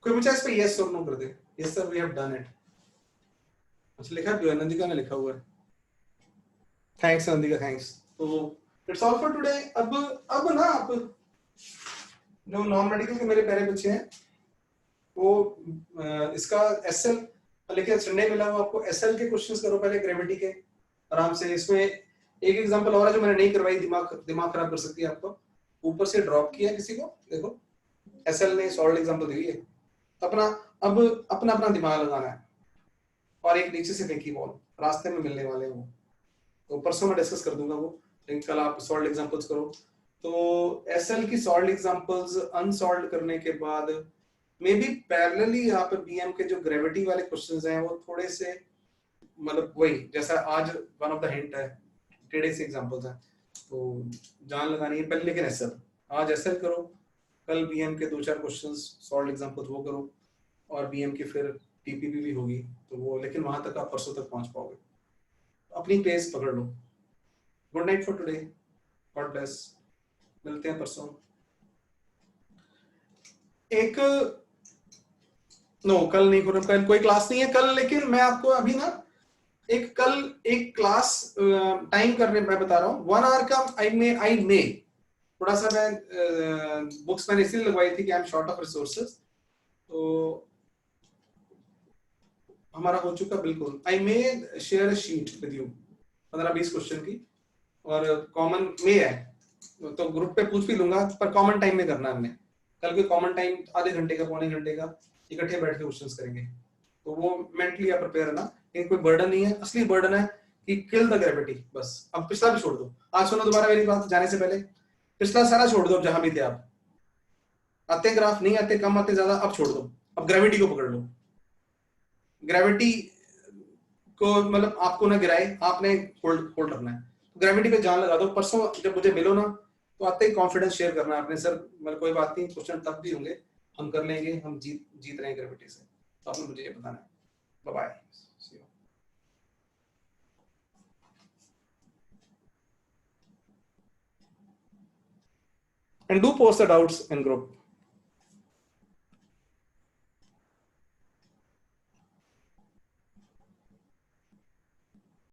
कोई मुझे इस पे यस और नो कर दे। Yes sir, we have done it. अच्छा लिखा है, नंदिका ने लिखा हुआ है। Thanks Nandika, thanks. तो इट्स ऑल फॉर टुडे। अब ना आप जो नॉन मेडिकल के मेरे प्यारे बच्चे हैं, वो इसका एसएल, लेकिन संडे मिला हुआ आपको, एसएल के क्वेश्चंस करो पहले ग्रेविटी के आराम से। इसमें एक एग्जांपल और है जो मैंने नहीं करवाई, दिमाग खराब कर सकती है आपको। ऊपर से ड्रॉप किया किसी को, देखो एसएल ने सॉल्व एग्जांपल दी है। अपना अब अपना अपना दिमाग लगाना है। और एक नीचे से फेंकी बॉल, रास्ते में मिलने वाले हैं वो, तो परसों मैं डिस्कस कर दूंगा वो, लेकिन कल आप सॉल्व एग्जांपल्स करो। तो एसएल की सॉल्व एग्जांपल्स अनसॉल्व करने के बाद मे बी पैरेलली आप बीएम के जो ग्रेविटी वाले क्वेश्चंस हैं वो थोड़े से, मतलब वही जैसा आज वन ऑफ द हिंट है, टेढ़े से एग्जांपल्स हैं, तो जान लगानी है पहले। लेकिन एसएल आज एसएल करो, कल बीएम के 2-4 क्वेश्चंस सॉल्व एग्जांपल्स वो करो, और बीएम की फिर टीपीपी भी होगी तो वो, लेकिन वहां तक आप परसों तक पहुंच पाओगे। अपनी पेस पकड़ लो। Good night for today, God bless. मिलते हैं परसों। एक नो कल नहीं, कल कोई क्लास नहीं है कल, लेकिन मैं आपको अभी ना कल एक क्लास टाइम करने मैं बता रहा हूँ, 1 आवर का। आई मे थोड़ा सा मैं बुक्स मैंने इसलिए लगवाई थी कि I am short of resources, तो हमारा हो चुका बिल्कुल। I may share a sheet with you 15-20 question की, और कॉमन में है तो ग्रुप पे पूछ भी लूंगा, पर कॉमन टाइम में करना है हमने। कल कोई कॉमन टाइम आधे घंटे का, पौने घंटे का, इकट्ठे बैठ के क्वेश्चंस करेंगे, तो वो मेंटली आप प्रिपेयर है ना। लेकिन कोई बर्डन नहीं है, असली बर्डन है कि किल द ग्रेविटी बस। अब पिछला भी छोड़ दो, आज सुनो दोबारा मेरी बात जाने से पहले, पिछला सारा छोड़ दो, जहां भी थे आप। आते ग्राफ नहीं आते, कम आते ज्यादा, अब छोड़ दो, अब ग्रेविटी को पकड़ लो। ग्रेविटी को मतलब आपको ना गिराए, आपने होल्ड होल्ड रखना है। ग्रेविटी पे जान लगा दो। परसों जब मुझे मिलो ना, तो आते ही कॉन्फिडेंस शेयर करना है आपने, सर मतलब कोई बात नहीं, क्वेश्चन टफ भी होंगे, हम कर लेंगे, हम जीत रहे हैं ग्रेविटी से, तो आपने मुझे ये बताना है। Bye bye. And do post the doubts in group.